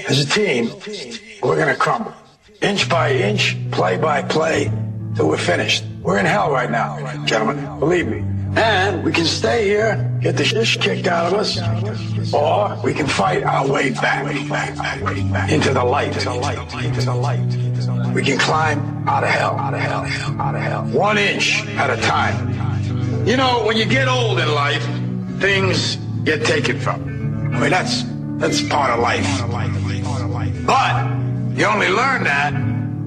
as a team, we're going to crumble. Inch by inch, play by play, till we're finished. We're in hell right now, gentlemen, believe me. And we can stay here, get the shit kicked out of us, or we can fight our way back into the light. We can climb out of hell. 1 inch at a time. You know, when you get old in life, things get taken from you. I mean, that's part of life. But you only learn that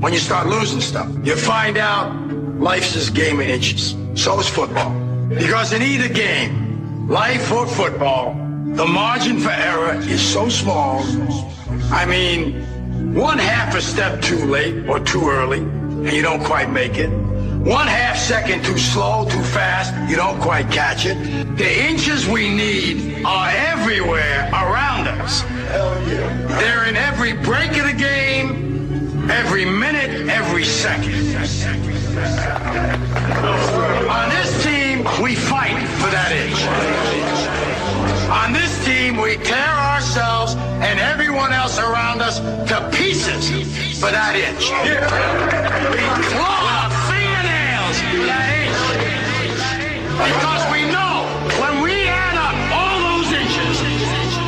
when you start losing stuff. You find out life's this game of inches. So is football. Because in either game, life or football, the margin for error is so small. I mean, 1/2 a step too late or too early, and you don't quite make it. 1/2 second too slow, too fast, you don't quite catch it. The inches we need are everywhere around us. They're in every break of the game, every minute, every second. On this team, we fight for that inch. On this team, we tear ourselves and everyone else around us to pieces for that inch. We claw our fingernails for that inch. Because we know when we add up all those inches,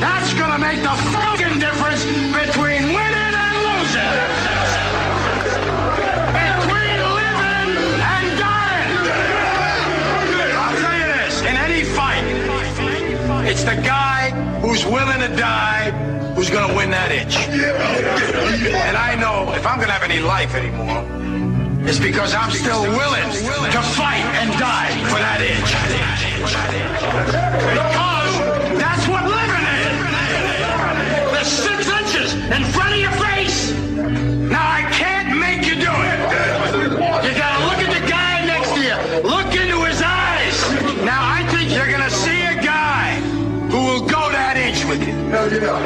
that's going to make the fucking difference between winning and losing. Between living and dying. I'll tell you this, in any fight, it's the guy who's willing to die who's going to win that inch. And I know if I'm going to have any life anymore, it's because I'm still willing to fight and die for that inch. Because that's what living is. There's 6 inches in front of your face. Now, I can't make you do it. You got to look at the guy next to you. Look into his eyes. Now, I think you're going to see a guy who will go that inch with you.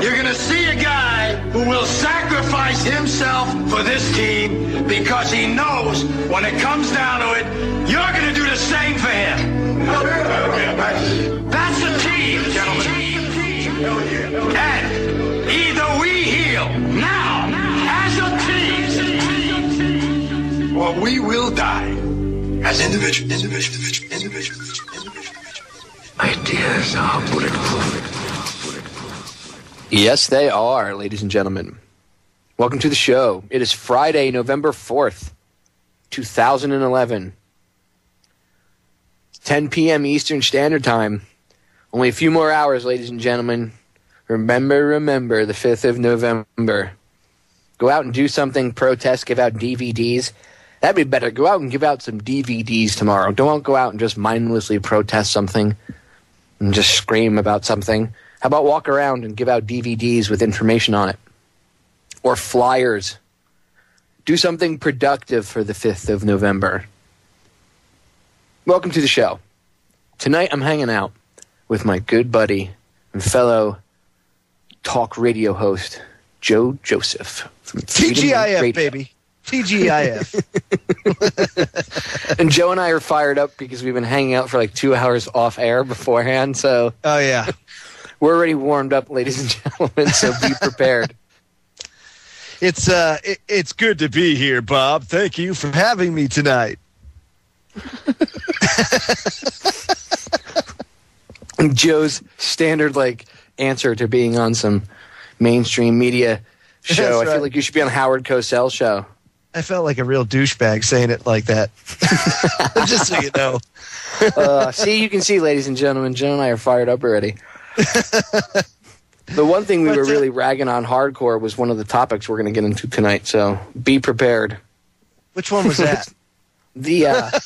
You're going to see a guy who will sacrifice himself for this team because he knows when it comes down to it, you're going to do the same for him. That's a team, gentlemen. And either we heal now as a team, or we will die as individuals. Ideas are bulletproof. Yes, they are, ladies and gentlemen. Welcome to the show. It is Friday, November 4th, 2011. 10 p.m. Eastern Standard Time. Only a few more hours, ladies and gentlemen. Remember, the 5th of November. Go out and do something, protest, give out DVDs. That'd be better. Go out and give out some DVDs tomorrow. Don't go out and just mindlessly protest something and just scream about something. How about walk around and give out DVDs with information on it? Or flyers. Do something productive for the 5th of November. Welcome to the show. Tonight I'm hanging out with my good buddy and fellow talk radio host, Joe Joseph. From TGIF, baby. TGIF. And Joe and I are fired up because we've been hanging out for like 2 hours off air beforehand. So oh, yeah. We're already warmed up, ladies and gentlemen, so be prepared. It's good to be here, Bob. Thank you for having me tonight. Joe's standard answer to being on some mainstream media show. That's I feel right. like you should be on Howard Cosell's show. I felt like a real douchebag saying it like that. Just so you know. See, you can see, ladies and gentlemen, Joe and I are fired up already. The one thing we were really ragging on hardcore was one of the topics we're going to get into tonight, so be prepared. Which one was that? That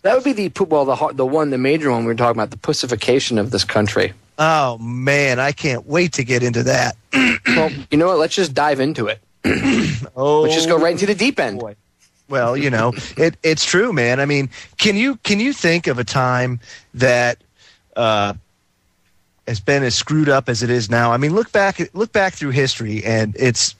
would be the major one we were talking about, the pussification of this country. Oh, man, I can't wait to get into that. Well, you know what? Let's just dive into it. Let's just go right into the deep end. Boy. Well, it's true, man. I mean, can you think of a time that has been as screwed up as it is now? I mean, look back through history, and it's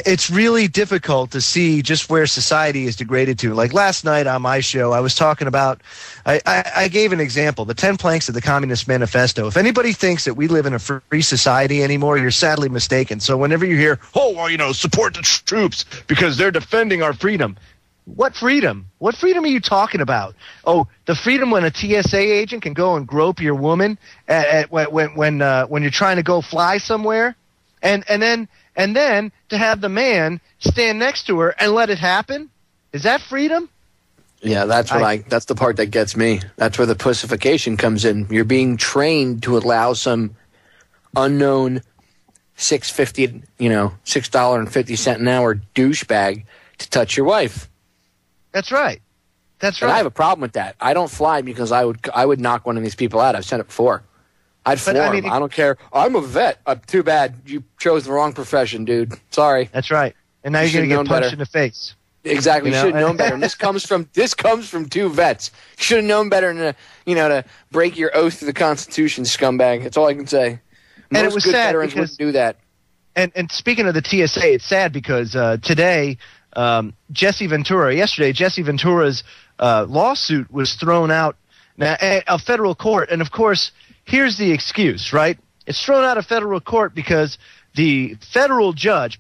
it's really difficult to see just where society is degraded to. Like last night on my show, I was talking about, I gave an example, the 10 planks of the Communist Manifesto. If anybody thinks that we live in a free society anymore, you're sadly mistaken. So whenever you hear, oh, well, support the troops because they're defending our freedom. What freedom? What freedom are you talking about? Oh, the freedom when a TSA agent can go and grope your woman when you're trying to go fly somewhere, and then to have the man stand next to her and let it happen? Is that freedom? Yeah, that's the part that gets me. That's where the pussification comes in. You're being trained to allow some unknown $6.50 an hour douchebag to touch your wife. That's right. That's right. And I have a problem with that. I don't fly because I would knock one of these people out. I've said it before. I'd floor him. I don't care. I'm a vet. Too bad. You chose the wrong profession, dude. Sorry. That's right. And now you're going to get punched in the face. Exactly. You should have known better. And this comes from two vets. You should have known better than to break your oath to the Constitution, scumbag. That's all I can say. Most and it was good sad veterans wouldn't do that. And speaking of the TSA, it's sad because today Jesse Ventura's lawsuit was thrown out at a federal court. And, of course, here's the excuse, right? It's thrown out of federal court because the federal judge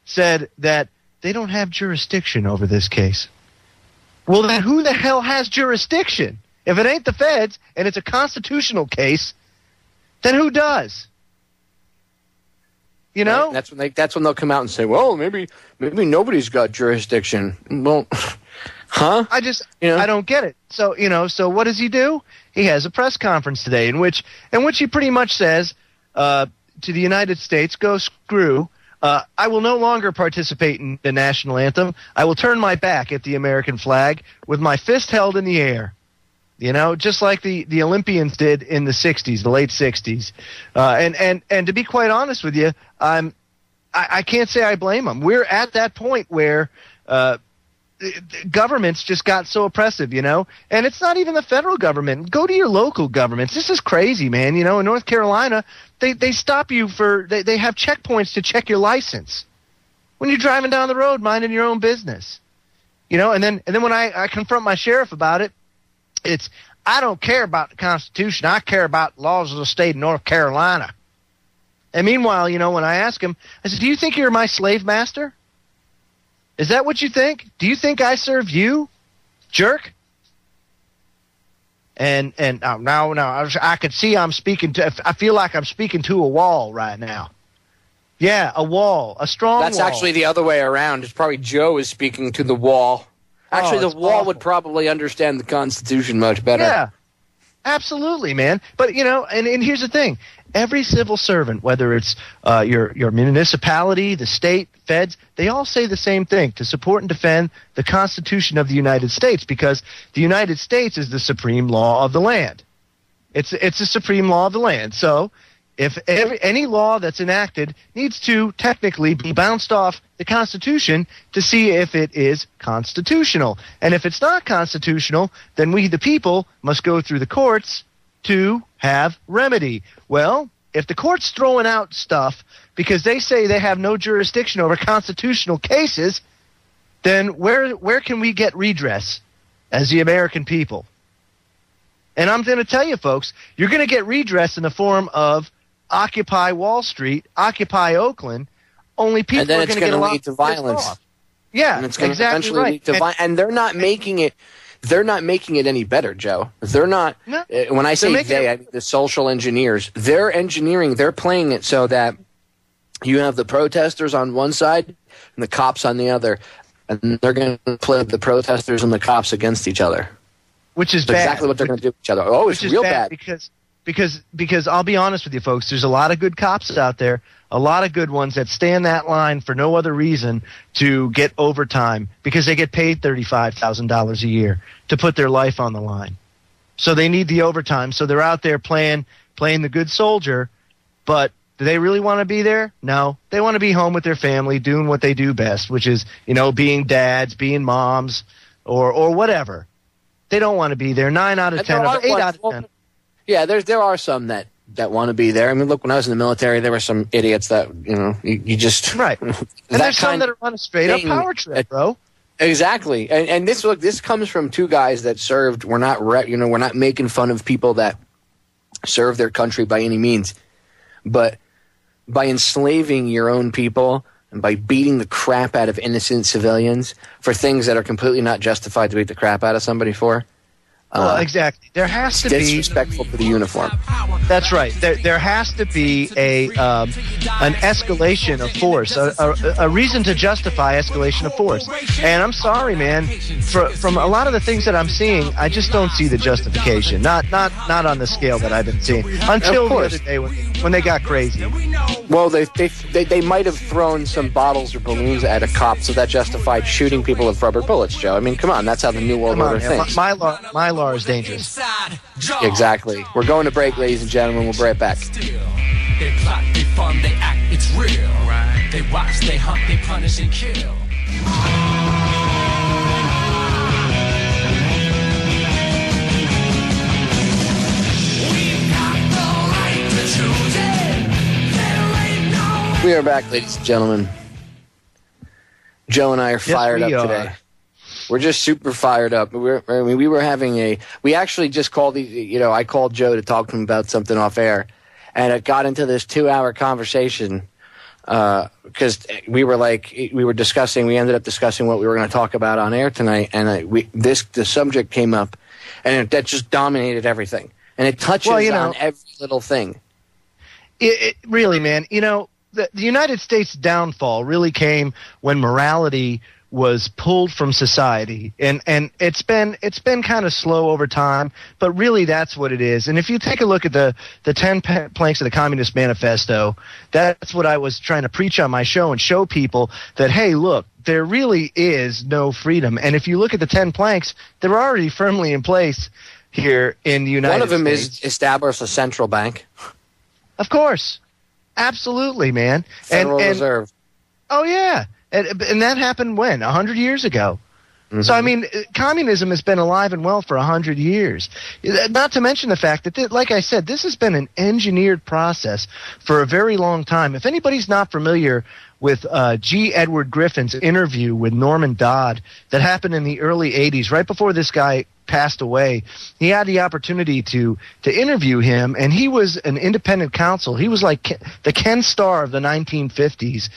said that they don't have jurisdiction over this case. Well, then who the hell has jurisdiction? If it ain't the feds and it's a constitutional case, then who does? You know? Right. That's when they'll come out and say, well, maybe nobody's got jurisdiction. Well, huh? I don't get it. So, so what does he do? He has a press conference today in which he pretty much says to the United States, go screw. I will no longer participate in the national anthem. I will turn my back at the American flag with my fist held in the air. Just like the Olympians did in the 60s, the late 60s. And to be quite honest with you, I can't say I blame them. We're at that point where governments just got so oppressive, and it's not even the federal government. Go to your local governments. This is crazy, man. In North Carolina, they stop you they have checkpoints to check your license when you're driving down the road minding your own business. And then when I confront my sheriff about it, it's, I don't care about the Constitution. I care about the laws of the state of North Carolina. And meanwhile, when I ask him, I said, do you think you're my slave master? Is that what you think? Do you think I serve you, jerk? And now I could see I feel like I'm speaking to a wall right now. Yeah, a wall, a strong wall. That's actually the other way around. It's probably Joe is speaking to the wall. Actually, the wall would probably understand the Constitution much better. Yeah, absolutely, man. But, and here's the thing. Every civil servant, whether it's your municipality, the state, feds, they all say the same thing, to support and defend the Constitution of the United States, because the United States is the supreme law of the land. It's the supreme law of the land. So if any law that's enacted needs to technically be bounced off the Constitution to see if it is constitutional. And if it's not constitutional, then we, the people, must go through the courts to have remedy. Well, if the court's throwing out stuff because they say they have no jurisdiction over constitutional cases, then where can we get redress as the American people? And I'm going to tell you, folks, you're going to get redress in the form of Occupy Wall Street, Occupy Oakland. Only people and then are going to get a lot lead to violence. Off. Yeah, and it's going exactly to eventually right. lead to and they're not making it. They're not making it any better, Joe. They're not. No, when I say they, I mean the social engineers. They're engineering. They're playing it so that you have the protesters on one side and the cops on the other, and they're going to play the protesters and the cops against each other. Which is That's bad. exactly what they're going to do with each other. Oh, it's real bad. Because I'll be honest with you, folks, there's a lot of good cops out there, a lot of good ones that stand that line for no other reason to get overtime because they get paid $35,000 a year to put their life on the line. So they need the overtime. So they're out there playing the good soldier, but do they really want to be there? No. They want to be home with their family doing what they do best, which is, being dads, being moms, or whatever. They don't want to be there. 9 out of 10, 8 out of 10. Yeah, there are some that that want to be there. I mean, look, when I was in the military, there were some idiots that, you just... Right. And there's some that are on a straight-up power trip, bro. Exactly. And this comes from two guys that served. We're not making fun of people that serve their country by any means. But by enslaving your own people and by beating the crap out of innocent civilians for things that are completely not justified to beat the crap out of somebody for. Well, exactly. There has to be disrespectful to the uniform. That's right. There has to be an escalation of force, a reason to justify escalation of force. And I'm sorry, man. From a lot of the things that I'm seeing, I just don't see the justification. Not on the scale that I've been seeing until the other day when they got crazy. Well, they might have thrown some bottles or balloons at a cop, so that justified shooting people with rubber bullets, Joe. I mean, come on, that's how the New World Order thinks. My law is dangerous. Exactly. We're going to break, ladies and gentlemen. We'll be right back. They plot, they fun, they act, it's real. Right. They watch, they hunt, they punish and kill. We are back, ladies and gentlemen. Joe and I are fired up today. We're just super fired up. We actually just called I called Joe to talk to him about something off air, and it got into this 2-hour conversation because we ended up discussing what we were going to talk about on air tonight, and the subject came up, and that just dominated everything, and it touches on every little thing. It really, man, the United States downfall really came when morality was pulled from society, and it's been kind of slow over time, but really that's what it is. And if you take a look at the 10 planks of the Communist Manifesto, that's what I was trying to preach on my show and show people that, hey, look, there really is no freedom. And if you look at the 10 planks, they're already firmly in place here in the United States. One of them is establish a central bank. Of course. Absolutely, man. Federal Reserve. Oh, yeah. And that happened when? 100 years ago. Mm-hmm. So, I mean, communism has been alive and well for 100 years. Not to mention the fact that, like I said, this has been an engineered process for a very long time. If anybody's not familiar with G. Edward Griffin's interview with Norman Dodd that happened in the early 80s, right before this guy passed away, he had the opportunity to interview him, and he was an independent counsel. He was like the Ken Starr of the 1950s.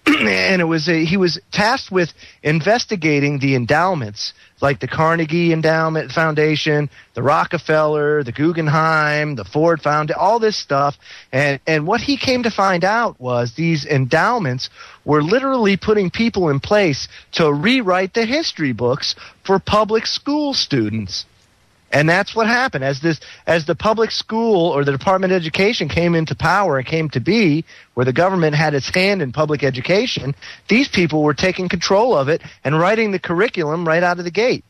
And he was tasked with investigating the endowments, like the Carnegie Endowment Foundation, the Rockefeller, the Guggenheim, the Ford Foundation, all this stuff. And what he came to find out was these endowments were literally putting people in place to rewrite the history books for public school students. And that's what happened. As the public school or the Department of Education came into power and came to be, where the government had its hand in public education, these people were taking control of it and writing the curriculum right out of the gate.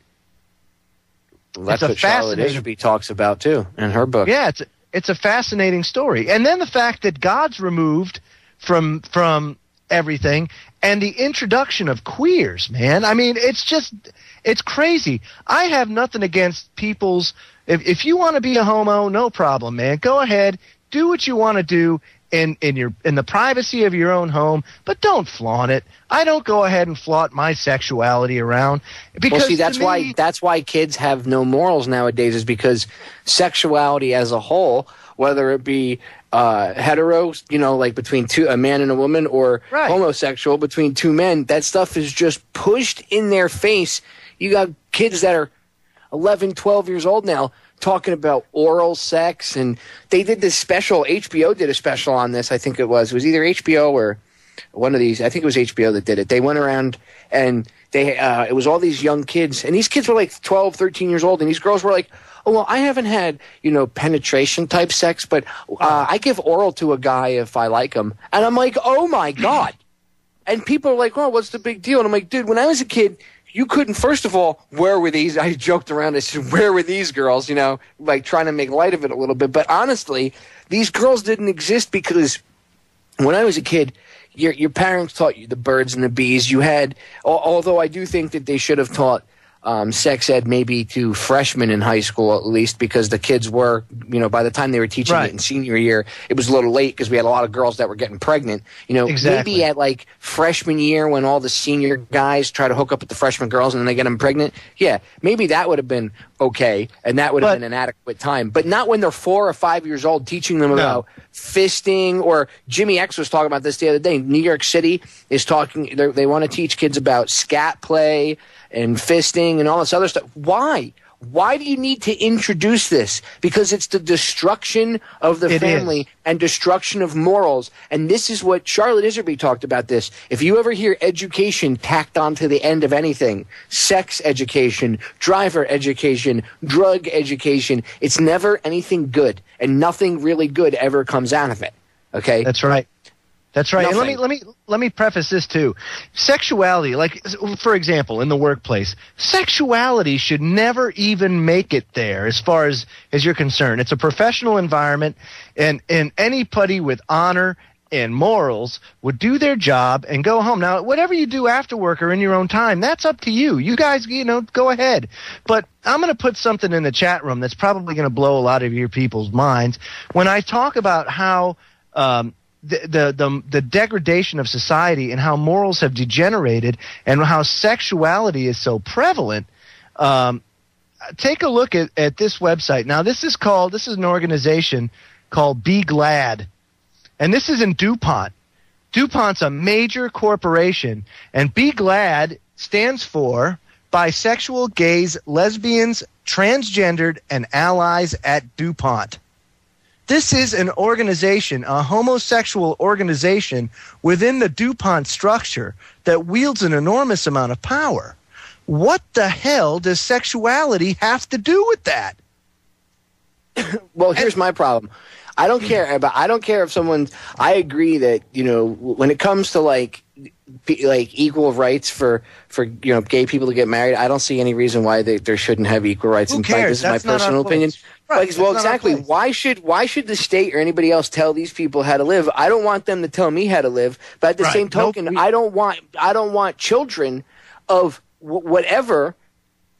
Well, that's what Charlotte Isherby talks about, too, in her book. Yeah, it's a fascinating story. And then the fact that God's removed from everything, and the introduction of queers, man. I mean, it's crazy. I have nothing against people's. If you want to be a homo, no problem, man. Go ahead, do what you want to do in the privacy of your own home, but don't flaunt it. I don't go ahead and flaunt my sexuality around because that's why kids have no morals nowadays, is because sexuality as a whole, whether it be hetero, like between a man and a woman, or homosexual between two men, that stuff is just pushed in their face. You got kids that are 11, 12 years old now talking about oral sex, and they did this special. HBO did a special on this. I think it was either HBO or one of these. I think it was HBO that did it. They went around and it was all these young kids, and these kids were like 12, 13 years old, and these girls were like, oh, well, I haven't had, penetration type sex, but I give oral to a guy if I like him. And I'm like, oh, my God. And people are like, oh, what's the big deal? And I'm like, dude, when I was a kid, you couldn't, first of all, where were these? I joked around. I said, where were these girls? Like trying to make light of it a little bit. But honestly, these girls didn't exist because when I was a kid, your parents taught you the birds and the bees. You had, although I do think that they should have taught sex ed maybe to freshmen in high school at least, because the kids were, by the time they were teaching it in senior year, it was a little late because we had a lot of girls that were getting pregnant. Exactly. Maybe at like freshman year when all the senior guys try to hook up with the freshman girls and then they get them pregnant, yeah, maybe that would have been okay, and that would have been an adequate time. But not when they're 4 or 5 years old, teaching them about fisting. Or Jimmy X was talking about this the other day. New York City is talking, they want to teach kids about scat play and fisting and all this other stuff. Why? Why do you need to introduce this? Because it's the destruction of the family and destruction of morals. And this is what Charlotte Iserby talked about this. If you ever hear education tacked onto the end of anything, sex education, driver education, drug education, it's never anything good. And nothing really good ever comes out of it. Okay? That's right. That's right. Nothing. And let me preface this too. Sexuality, like for example, in the workplace, sexuality should never even make it there as far as you're concerned. It's a professional environment, and anybody with honor and morals would do their job and go home. Now, whatever you do after work or in your own time, that's up to you. You guys, go ahead. But I'm going to put something in the chat room that's probably going to blow a lot of your people's minds when I talk about how the degradation of society and how morals have degenerated and how sexuality is so prevalent. Take a look at this website. Now, this is an organization called Be Glad, and this is in DuPont. DuPont's a major corporation, and Be Glad stands for Bisexual, Gays, Lesbians, Transgendered, and Allies at DuPont. This is an organization, a homosexual organization within the DuPont structure that wields an enormous amount of power. What the hell does sexuality have to do with that? Well, here's my problem. I don't care if someone's. I agree that when it comes to like equal rights for gay people to get married, I don't see any reason why there shouldn't have equal rights. Who cares? This is my personal opinion. Right. Well, exactly. Why should the state or anybody else tell these people how to live? I don't want them to tell me how to live. But at the same token, I don't want children of whatever.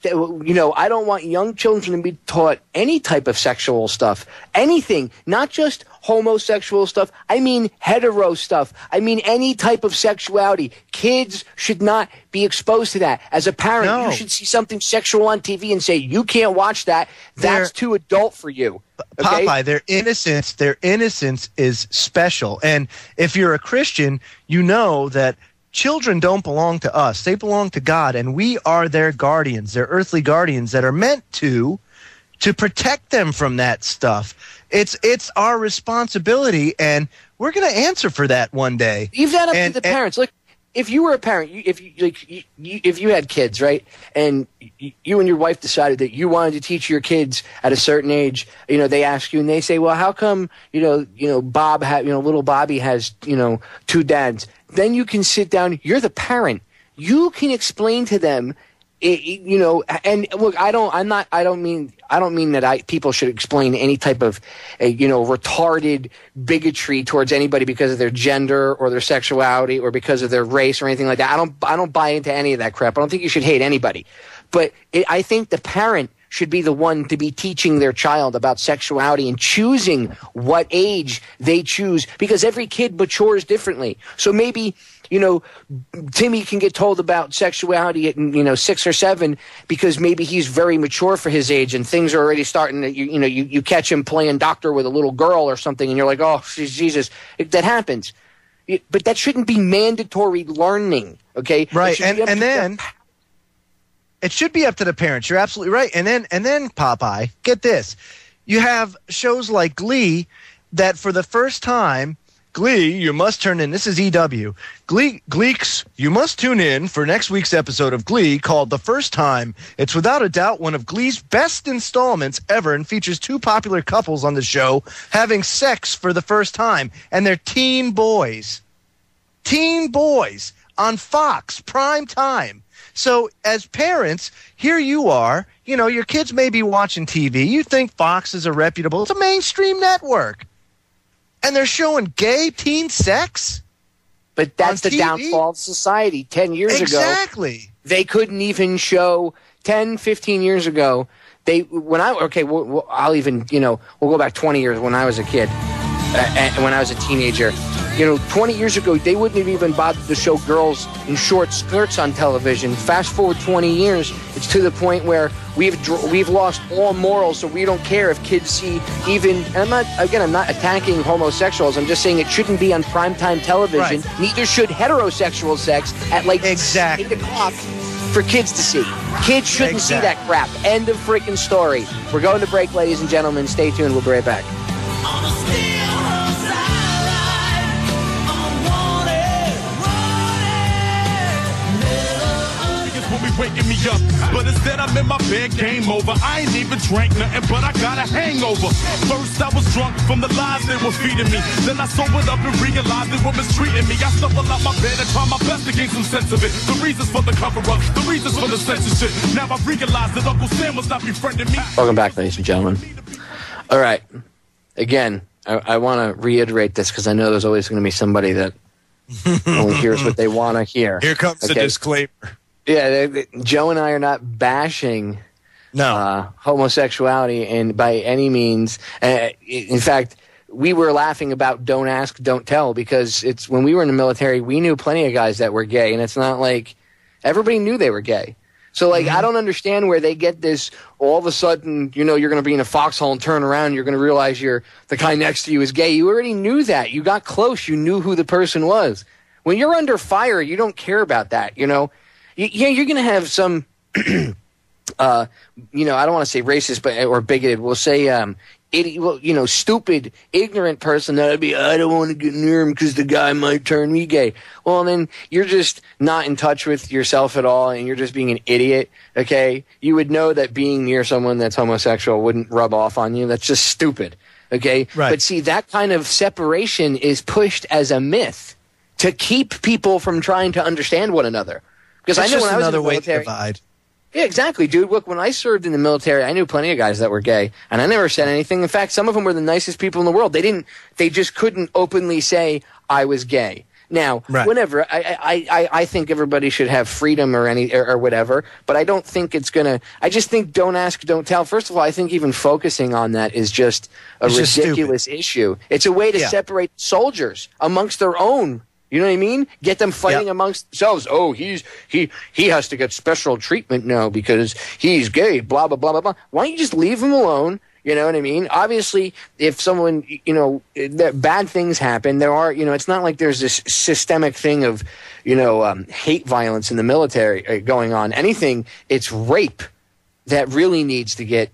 I don't want young children to be taught any type of sexual stuff, anything, not just homosexual stuff. I mean hetero stuff. I mean any type of sexuality. Kids should not be exposed to that. As a parent, you should see something sexual on TV and say, you can't watch that. That's too adult for you. Okay? Popeye, their innocence is special. And if you're a Christian, you know that children don't belong to us. They belong to God, and we are their guardians, their earthly guardians that are meant to protect them from that stuff. It's our responsibility, and we're going to answer for that one day. Leave that up to the parents. Look, if you were a parent, if you had kids, right, and you and your wife decided that you wanted to teach your kids at a certain age, they ask you and they say, well, how come Bob little Bobby has 2 dads? Then you can sit down. You're the parent. You can explain to them. And look, I don't mean that people should explain any type of, retarded bigotry towards anybody because of their gender or their sexuality or because of their race or anything like that. I don't buy into any of that crap. I don't think you should hate anybody, but I think the parent should be the one to be teaching their child about sexuality and choosing what age they choose, because every kid matures differently. So maybe, Timmy can get told about sexuality at, 6 or 7 because maybe he's very mature for his age and things are already starting to, you catch him playing doctor with a little girl or something and you're like, oh, Jesus, that happens. But that shouldn't be mandatory learning, okay? Right, and then it should be up to the parents. You're absolutely right. And then Popeye, get this. You have shows like Glee that for the first time, Glee, you must turn in. This is EW. Gleeks, you must tune in for next week's episode of Glee called The First Time. It's without a doubt one of Glee's best installments ever and features 2 popular couples on the show having sex for the first time. And they're teen boys. Teen boys on Fox, prime time. So as parents, here you are, your kids may be watching TV. You think Fox is reputable. It's a mainstream network. And they're showing gay teen sex? But that's the downfall of society. 10 years ago, they couldn't even show 10, 15 years ago. I'll even, we'll go back 20 years when I was a kid, when I was a teenager. 20 years ago, they wouldn't have even bothered to show girls in short skirts on television. Fast forward 20 years, it's to the point where we've lost all morals, so we don't care if kids see even. And I'm not attacking homosexuals. I'm just saying it shouldn't be on primetime television. Right. Neither should heterosexual sex at 8 o'clock for kids to see. Kids shouldn't see that crap. End of freaking story. We're going to break, ladies and gentlemen. Stay tuned. We'll be right back. Waking me up, but instead I'm in my bed, game over. I ain't even drank nothing, but I got a hangover. First I was drunk from the lies they were feeding me. Then I sobered up and realized they were mistreating me. I stumbled out my bed and tried my best to gain some sense of it. The reasons for the cover-up, the reasons for the censorship. Now I realize that Uncle Sam was not befriending me. Welcome back, ladies and gentlemen. All right. Again, I want to reiterate this because I know there's always going to be somebody that only hears what they want to hear. Here comes the disclaimer. Yeah, Joe and I are not bashing homosexuality and by any means. In fact, we were laughing about don't ask, don't tell, because it's when we were in the military, we knew plenty of guys that were gay, and it's not like everybody knew they were gay. So, I don't understand where they get this, all of a sudden, you're going to be in a foxhole and turn around, you're going to realize the guy next to you is gay. You already knew that. You got close. You knew who the person was. When you're under fire, you don't care about that, Yeah, you're going to have some, I don't want to say racist or bigoted. We'll say, stupid, ignorant person that'd be, I don't want to get near him because the guy might turn me gay. Well, then you're just not in touch with yourself at all, and you're just being an idiot, okay? You would know that being near someone that's homosexual wouldn't rub off on you. That's just stupid, okay? Right. But see, that kind of separation is pushed as a myth to keep people from trying to understand one another. Because I know when I was in the military, yeah, exactly, dude. Look, when I served in the military, I knew plenty of guys that were gay, and I never said anything. In fact, some of them were the nicest people in the world. They just couldn't openly say I was gay. Now, whenever I think everybody should have freedom or whatever, but I don't think it's gonna. I just think don't ask, don't tell. First of all, I think even focusing on that is just a ridiculous issue. It's a way to separate soldiers amongst their own. You know what I mean? Get them fighting amongst themselves. Oh, he has to get special treatment now because he's gay, blah, blah, blah, blah, blah. Why don't you just leave him alone? You know what I mean? Obviously, if someone, bad things happen, there are, it's not like there's this systemic thing of, hate violence in the military going on. Anything, it's rape that really needs to get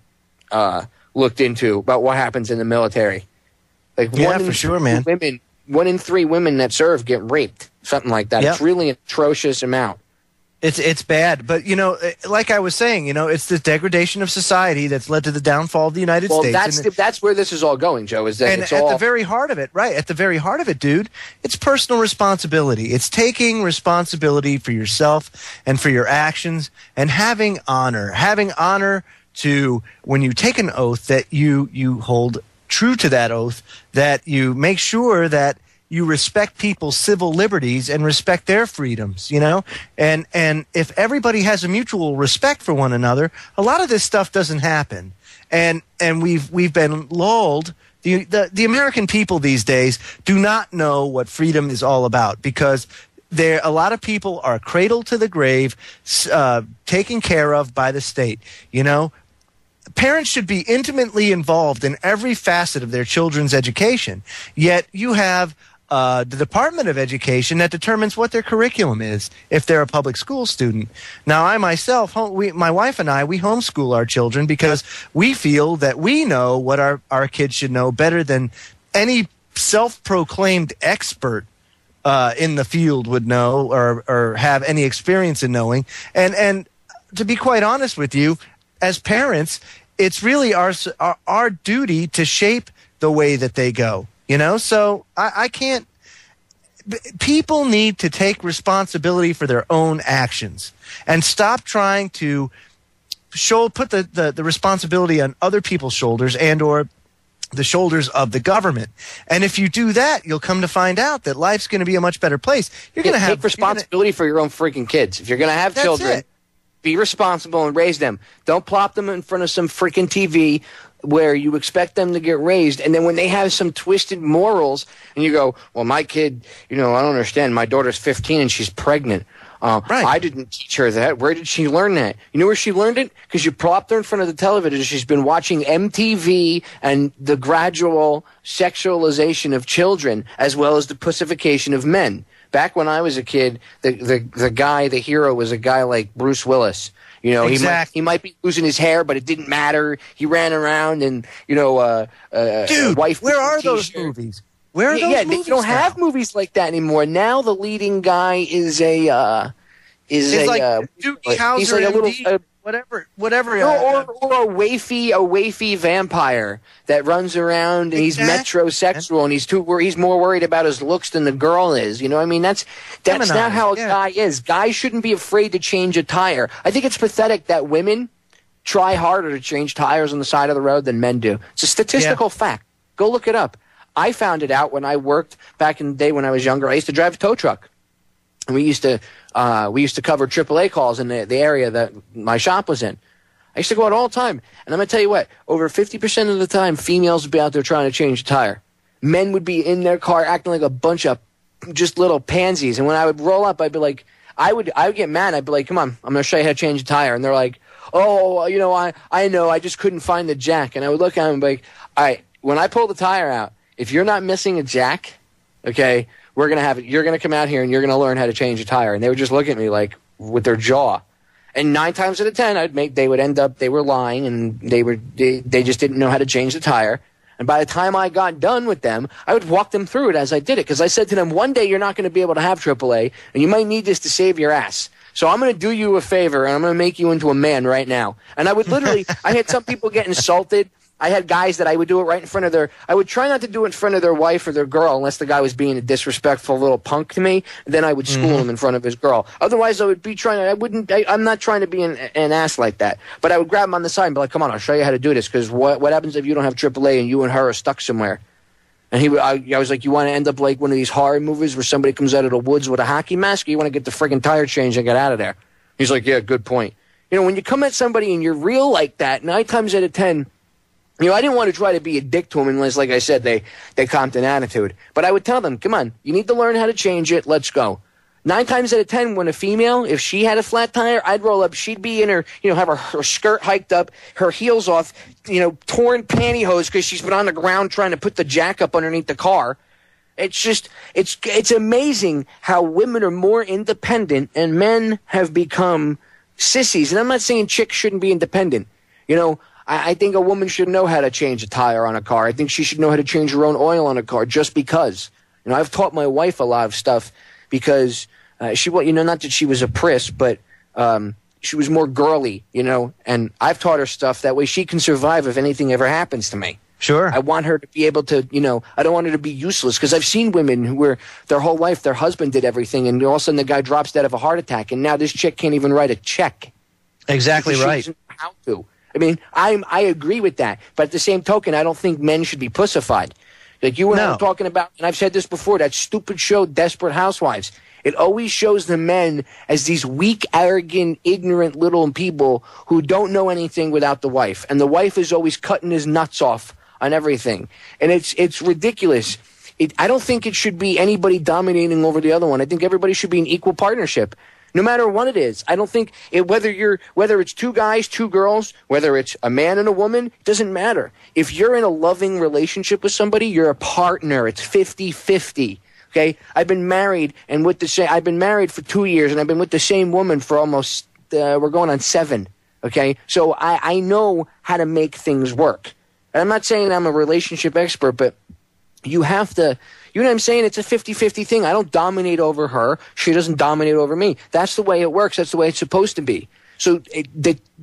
looked into about what happens in the military. Like, for sure, man. 1 in 3 women that serve get raped, something like that. Yep. It's really an atrocious amount. It's bad, but like I was saying, it's the degradation of society that's led to the downfall of the United States. That's where this is all going, Joe. Is that and at the very heart of it, right? At the very heart of it, dude, it's personal responsibility. It's taking responsibility for yourself and for your actions, and having honor to when you take an oath that you hold true to that oath, that you make sure that you respect people's civil liberties and respect their freedoms, and if everybody has a mutual respect for one another, a lot of this stuff doesn't happen. And we've been lulled. The American people these days do not know what freedom is all about, because a lot of people are cradled to the grave, taken care of by the state, Parents should be intimately involved in every facet of their children's education. Yet you have the Department of Education that determines what their curriculum is if they're a public school student. Now, I myself, my wife and I, we homeschool our children because we feel that we know what our kids should know better than any self-proclaimed expert in the field would know or have any experience in knowing. And to be quite honest with you, as parents, it's really our duty to shape the way that they go, So I can't. People need to take responsibility for their own actions and stop trying to put the responsibility on other people's shoulders and or the shoulders of the government. And if you do that, you'll come to find out that life's going to be a much better place. You're going to have take responsibility for your own freaking kids. If you're going to have children, be responsible and raise them. Don't plop them in front of some freaking TV where you expect them to get raised, and then when they have some twisted morals, and you go, well, my kid, I don't understand. My daughter's 15 and she's pregnant. Right. I didn't teach her that. Where did she learn that? You know where she learned it? Because you plopped her in front of the television. She's been watching MTV and the gradual sexualization of children, as well as the pussification of men. Back when I was a kid, the hero was a guy like Bruce Willis. He might be losing his hair, but it didn't matter. He ran around and, dude, wife. Where are those movies? Where are those movies? They don't have movies like that anymore. Now the leading guy is like Doogie Howser, he's like a little whatever. Or a wafy vampire that runs around and he's metrosexual and he's more worried about his looks than the girl is. You know what I mean? That's not how a guy is. Guys shouldn't be afraid to change a tire. I think it's pathetic that women try harder to change tires on the side of the road than men do. It's a statistical fact. Go look it up. I found it out when I worked back in the day when I was younger. I used to drive a tow truck. And we used to cover AAA calls in the area that my shop was in. I used to go out all the time. And I'm going to tell you what, over 50% of the time, females would be out there trying to change a tire. Men would be in their car acting like a bunch of just little pansies. And when I would roll up, I'd be like, I would get mad. I'd be like, come on, I'm going to show you how to change a tire. And they're like, oh, I know, I just couldn't find the jack. And I would look at them and be like, all right, when I pull the tire out, if you're not missing a jack, okay, you're going to come out here and you're going to learn how to change a tire. And they would just look at me like with their jaw. And 9 times out of 10, they were lying and they just didn't know how to change the tire. And by the time I got done with them, I would walk them through it as I did it. Because I said to them, one day you're not going to be able to have AAA and you might need this to save your ass. So I'm going to do you a favor and I'm going to make you into a man right now. And I would literally, I had some people get insulted. I had guys that I would do it right in front of I would try not to do it in front of their wife or their girl unless the guy was being a disrespectful little punk to me. Then I would school him in front of his girl. Otherwise, I would be I'm not trying to be an ass like that. But I would grab him on the side and be like, come on, I'll show you how to do this. Because what happens if you don't have AAA and you and her are stuck somewhere? And I was like, you want to end up like one of these horror movies where somebody comes out of the woods with a hockey mask? Or you want to get the friggin' tire changed and get out of there? He's like, yeah, good point. When you come at somebody and you're real like that, 9 times out of 10, I didn't want to try to be a dick to them unless, like I said, they comped an attitude. But I would tell them, come on, you need to learn how to change it. Let's go. 9 times out of 10, when a female, if she had a flat tire, I'd roll up. She'd be in her, have her skirt hiked up, her heels off, torn pantyhose because she's been on the ground trying to put the jack up underneath the car. It's just, it's amazing how women are more independent and men have become sissies. And I'm not saying chicks shouldn't be independent. I think a woman should know how to change a tire on a car. I think she should know how to change her own oil on a car just because. I've taught my wife a lot of stuff because she, not that she was a priss, but she was more girly, and I've taught her stuff that way she can survive if anything ever happens to me. Sure. I want her to be able to, I don't want her to be useless because I've seen women who were their whole life, their husband did everything, and all of a sudden the guy drops dead of a heart attack, and now this chick can't even write a check. Exactly right. She doesn't know how to. I mean, I agree with that. But at the same token, I don't think men should be pussified. Like you and I were talking about, and I've said this before, that stupid show, Desperate Housewives. It always shows the men as these weak, arrogant, ignorant little people who don't know anything without the wife. And the wife is always cutting his nuts off on everything. And it's ridiculous. I don't think it should be anybody dominating over the other one. I think everybody should be an equal partnership. No matter what it is. I don't think whether it's 2 guys, 2 girls, whether it's a man and a woman, it doesn't matter. If you're in a loving relationship with somebody, you're a partner. It's 50-50. Okay? I've been married I've been married for 2 years and I've been with the same woman for almost we're going on 7. Okay? So I know how to make things work. And I'm not saying I'm a relationship expert, but you have to, you know what I'm saying? It's a 50-50 thing. I don't dominate over her. She doesn't dominate over me. That's the way it works. That's the way it's supposed to be. So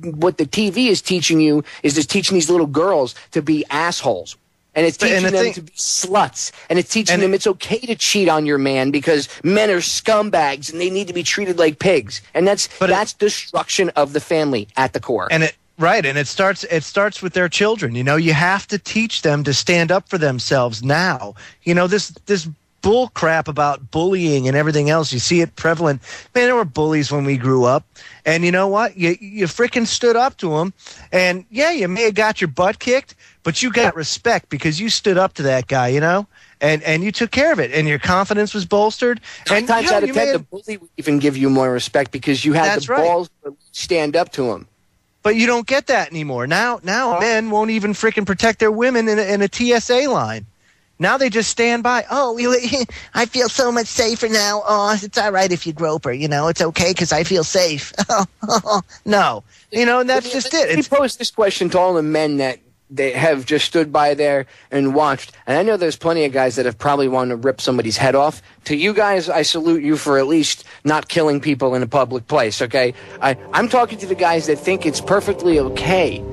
what the TV is teaching you is just teaching these little girls to be assholes. And it's teaching them to be sluts. And it's teaching them it's okay to cheat on your man because men are scumbags and they need to be treated like pigs. And that's destruction of the family at the core. Right, and it starts with their children. You have to teach them to stand up for themselves now. This bull crap about bullying and everything else, you see it prevalent. Man, there were bullies when we grew up. And you know what? You freaking stood up to them. And yeah, you may have got your butt kicked, but you got respect because you stood up to that guy, and you took care of it, and your confidence was bolstered. And 9 times out of 10, the bully would even give you more respect because you had the balls to stand up to him. But you don't get that anymore. Now men won't even freaking protect their women in a TSA line. Now they just stand by. Oh, I feel so much safer now. Oh, it's all right if you grope her. It's okay because I feel safe. No. And that's just it. Let me pose this question to all the men that they have just stood by there and watched. And I know there's plenty of guys that have probably wanted to rip somebody's head off. To you guys, I salute you for at least not killing people in a public place, okay? I'm talking to the guys that think it's perfectly okay.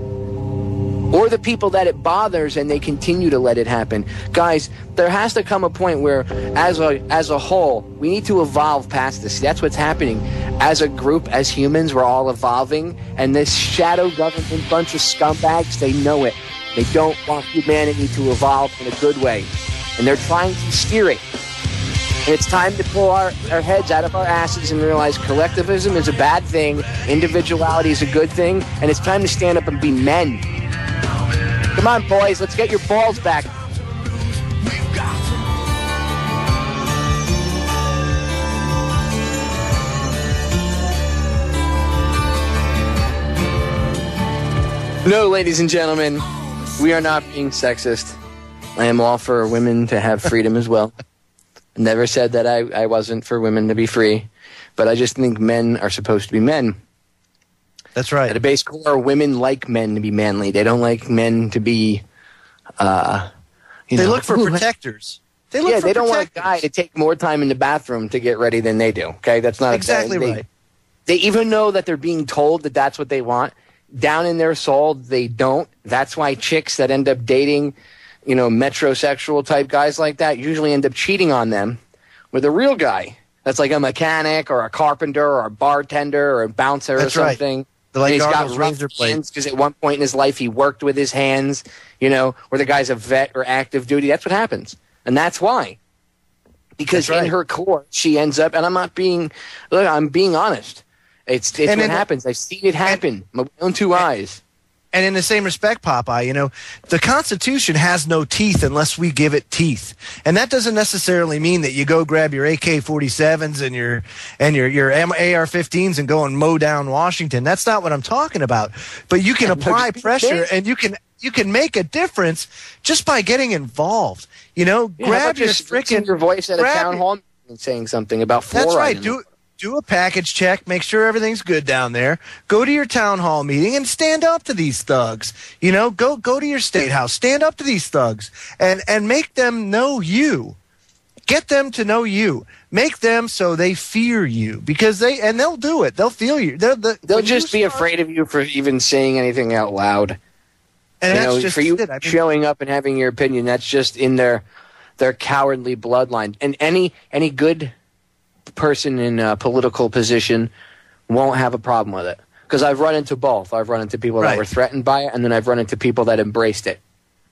Or the people that it bothers and they continue to let it happen. Guys, there has to come a point where, as a whole, we need to evolve past this. That's what's happening. As a group, as humans, we're all evolving. And this shadow government bunch of scumbags, they know it. They don't want humanity to evolve in a good way. And they're trying to steer it. And it's time to pull our heads out of our asses and realize collectivism is a bad thing, individuality is a good thing, and it's time to stand up and be men. Come on, boys, let's get your balls back. No, ladies and gentlemen, we are not being sexist. I am all for women to have freedom as well. Never said that I wasn't for women to be free, but I just think men are supposed to be men. That's right. At a base core, women like men to be manly. They don't like men to be, They look for protectors. They don't want a guy to take more time in the bathroom to get ready than they do. Okay, that's not exactly right. They even know that they're being told that that's what they want. Down in their soul, they don't. That's why chicks that end up dating, metrosexual type guys like that usually end up cheating on them with a real guy that's like a mechanic or a carpenter or a bartender or a bouncer or something. Right. Like he's got razor blades because at one point in his life he worked with his hands, or the guy's a vet or active duty. That's what happens. And that's why. Because in her core, she ends up, and I'm being honest. It's what happens. I've seen it happen with my own two eyes. And in the same respect, Popeye, the Constitution has no teeth unless we give it teeth. And that doesn't necessarily mean that you go grab your AK-47s and your AR-15s and go and mow down Washington. That's not what I'm talking about. But you can apply pressure and you can make a difference just by getting involved. Grab your freaking your voice at a town hall and saying something about fluoride. That's right. Do a package check, make sure everything's good down there. Go to your town hall meeting and stand up to these thugs. Go to your state house, stand up to these thugs and make them know you. Get them to know you. Make them so they fear you because they'll do it. They'll feel you. They'll just be afraid of you for even saying anything out loud. And that's just for you showing up and having your opinion. That's just in their cowardly bloodline. And any good person in a political position won't have a problem with it because I've run into both. I've run into people that were threatened by it, and then I've run into people that embraced it.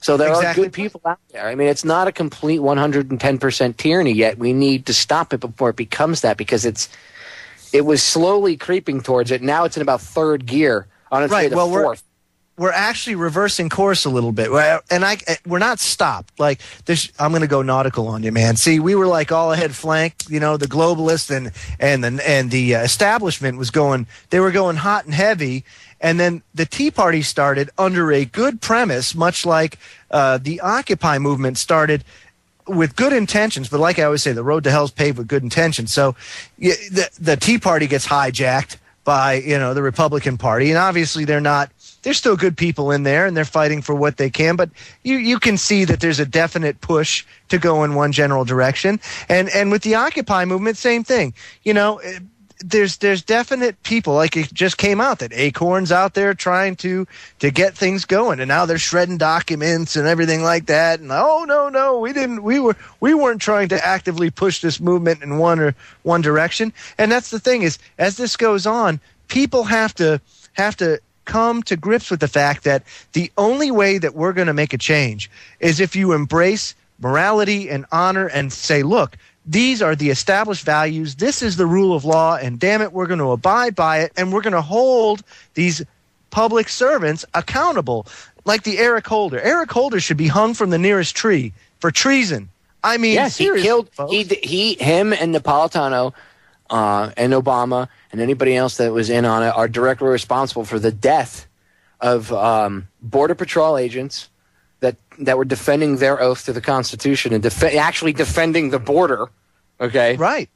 So there are good people out there. I mean, it's not a complete 110% tyranny yet. We need to stop it before it becomes that because it was slowly creeping towards it. Now it's in about third gear on its way to fourth. We're actually reversing course a little bit, and we're not stopped. Like this, I'm going to go nautical on you, man. See, we were like all ahead flank. The globalists and the establishment was going. They were going hot and heavy, and then the Tea Party started under a good premise, much like the Occupy movement started with good intentions. But like I always say, the road to hell's paved with good intentions. So the Tea Party gets hijacked by the Republican Party, and obviously they're not. There's still good people in there, and they're fighting for what they can. But you can see that there's a definite push to go in one general direction. And with the Occupy movement, same thing. There's definite people, like it just came out that Acorn's out there trying to get things going, and now they're shredding documents and everything like that. And no, we weren't trying to actively push this movement in one direction. And that's the thing is, as this goes on, people have to come to grips with the fact that the only way that we're going to make a change is if you embrace morality and honor and say, look, these are the established values. This is the rule of law, and damn it, we're going to abide by it, and we're going to hold these public servants accountable. Like the Eric Holder. Eric Holder should be hung from the nearest tree for treason. I mean, yes, seriously, he killed him and Napolitano and Obama and anybody else that was in on it are directly responsible for the death of Border Patrol agents that were defending their oath to the Constitution and actually defending the border. Okay, right.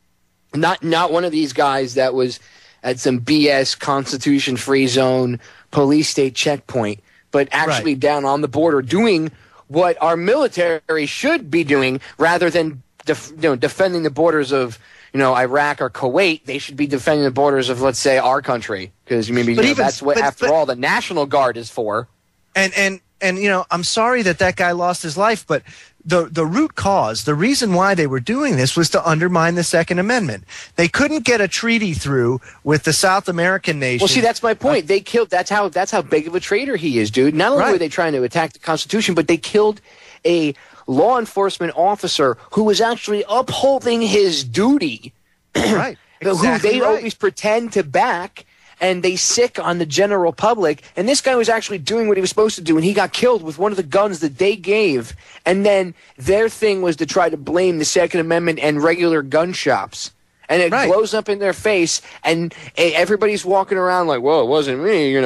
Not one of these guys that was at some BS Constitution-free zone police state checkpoint, but actually down on the border doing what our military should be doing rather than defending the borders of Iraq or Kuwait. They should be defending the borders of, let's say, our country, because that's what after all the National Guard is for. And I'm sorry that guy lost his life, but the root cause, the reason why they were doing this was to undermine the Second Amendment. They couldn't get a treaty through with the South American nation. Well, see, that's my point. They killed. That's how big of a traitor he is, dude. Not only were they trying to attack the Constitution, but they killed a law enforcement officer who was actually upholding his duty. Right. Exactly who they always pretend to back. And they sick on the general public. And this guy was actually doing what he was supposed to do, and he got killed with one of the guns that they gave. And then their thing was to try to blame the Second Amendment and regular gun shops. And it blows up in their face, and everybody's walking around like, well, it wasn't me,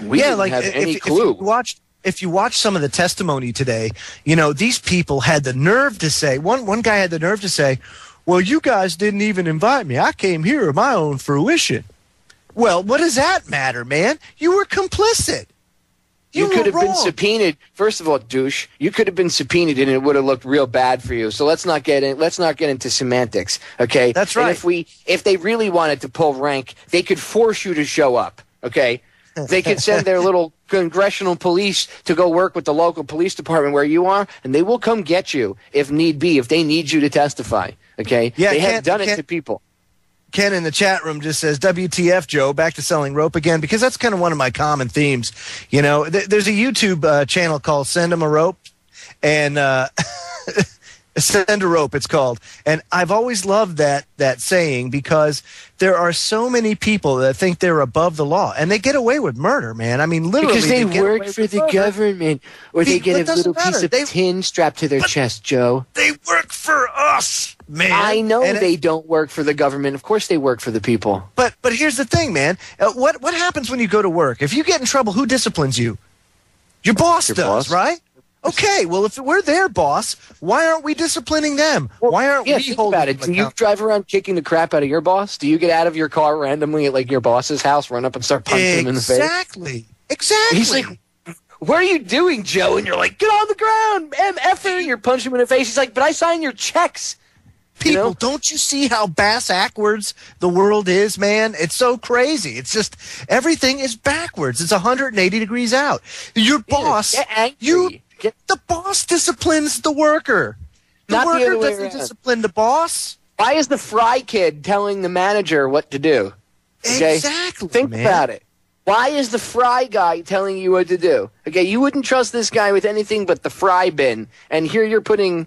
We didn't have any clue. If you watch some of the testimony today, these people had the nerve to say, one guy had the nerve to say, well, you guys didn't even invite me. I came here of my own fruition. Well, what does that matter, man? You were complicit. You could have been subpoenaed. First of all, douche, you could have been subpoenaed and it would have looked real bad for you. So let's not get into semantics, okay? That's right. And if they really wanted to pull rank, they could force you to show up, okay? They could send their little congressional police to go work with the local police department where you are, and they will come get you if need be, if they need you to testify, okay? Yeah, they have done it to people. Ken in the chat room just says, WTF, Joe, back to selling rope again, because that's kind of one of my common themes. There's a YouTube channel called Send 'em a Rope, and Send a Rope, it's called. And I've always loved that saying, because there are so many people that think they're above the law, and they get away with murder, man. I mean, literally. Because they work for the government, or they get a little piece of tin strapped to their chest, Joe. They work for us, man. I know they don't work for the government. Of course they work for the people. But here's the thing, man. What happens when you go to work? If you get in trouble, who disciplines you? Your boss does, right? Okay, well, if we're their boss, why aren't we disciplining them? Why aren't we holding about it? Do you drive around kicking the crap out of your boss? Do you get out of your car randomly at your boss's house, run up and start punching him in the face? Exactly. He's like, what are you doing, Joe? And you're like, get on the ground, MFer. You're punching him in the face. He's like, but I sign your checks. People, don't you see how backwards the world is, man? It's so crazy. It's just everything is backwards. It's 180 degrees out. Your boss, the boss disciplines the worker. The worker doesn't discipline the boss. Why is the fry kid telling the manager what to do? Okay? Exactly. Think about it. Why is the fry guy telling you what to do? Okay, you wouldn't trust this guy with anything but the fry bin. And here you're putting,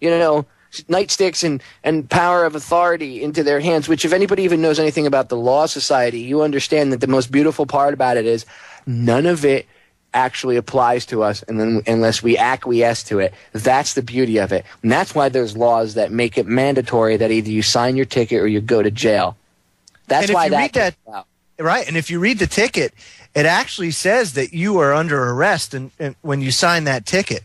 nightsticks and power of authority into their hands, which if anybody even knows anything about the Law Society, you understand that the most beautiful part about it is none of it actually applies to us, and then unless we acquiesce to it. That's the beauty of it. And that's why there's laws that make it mandatory that either you sign your ticket or you go to jail. That's why that right. And if you read the ticket, it actually says that you are under arrest, and when you sign that ticket,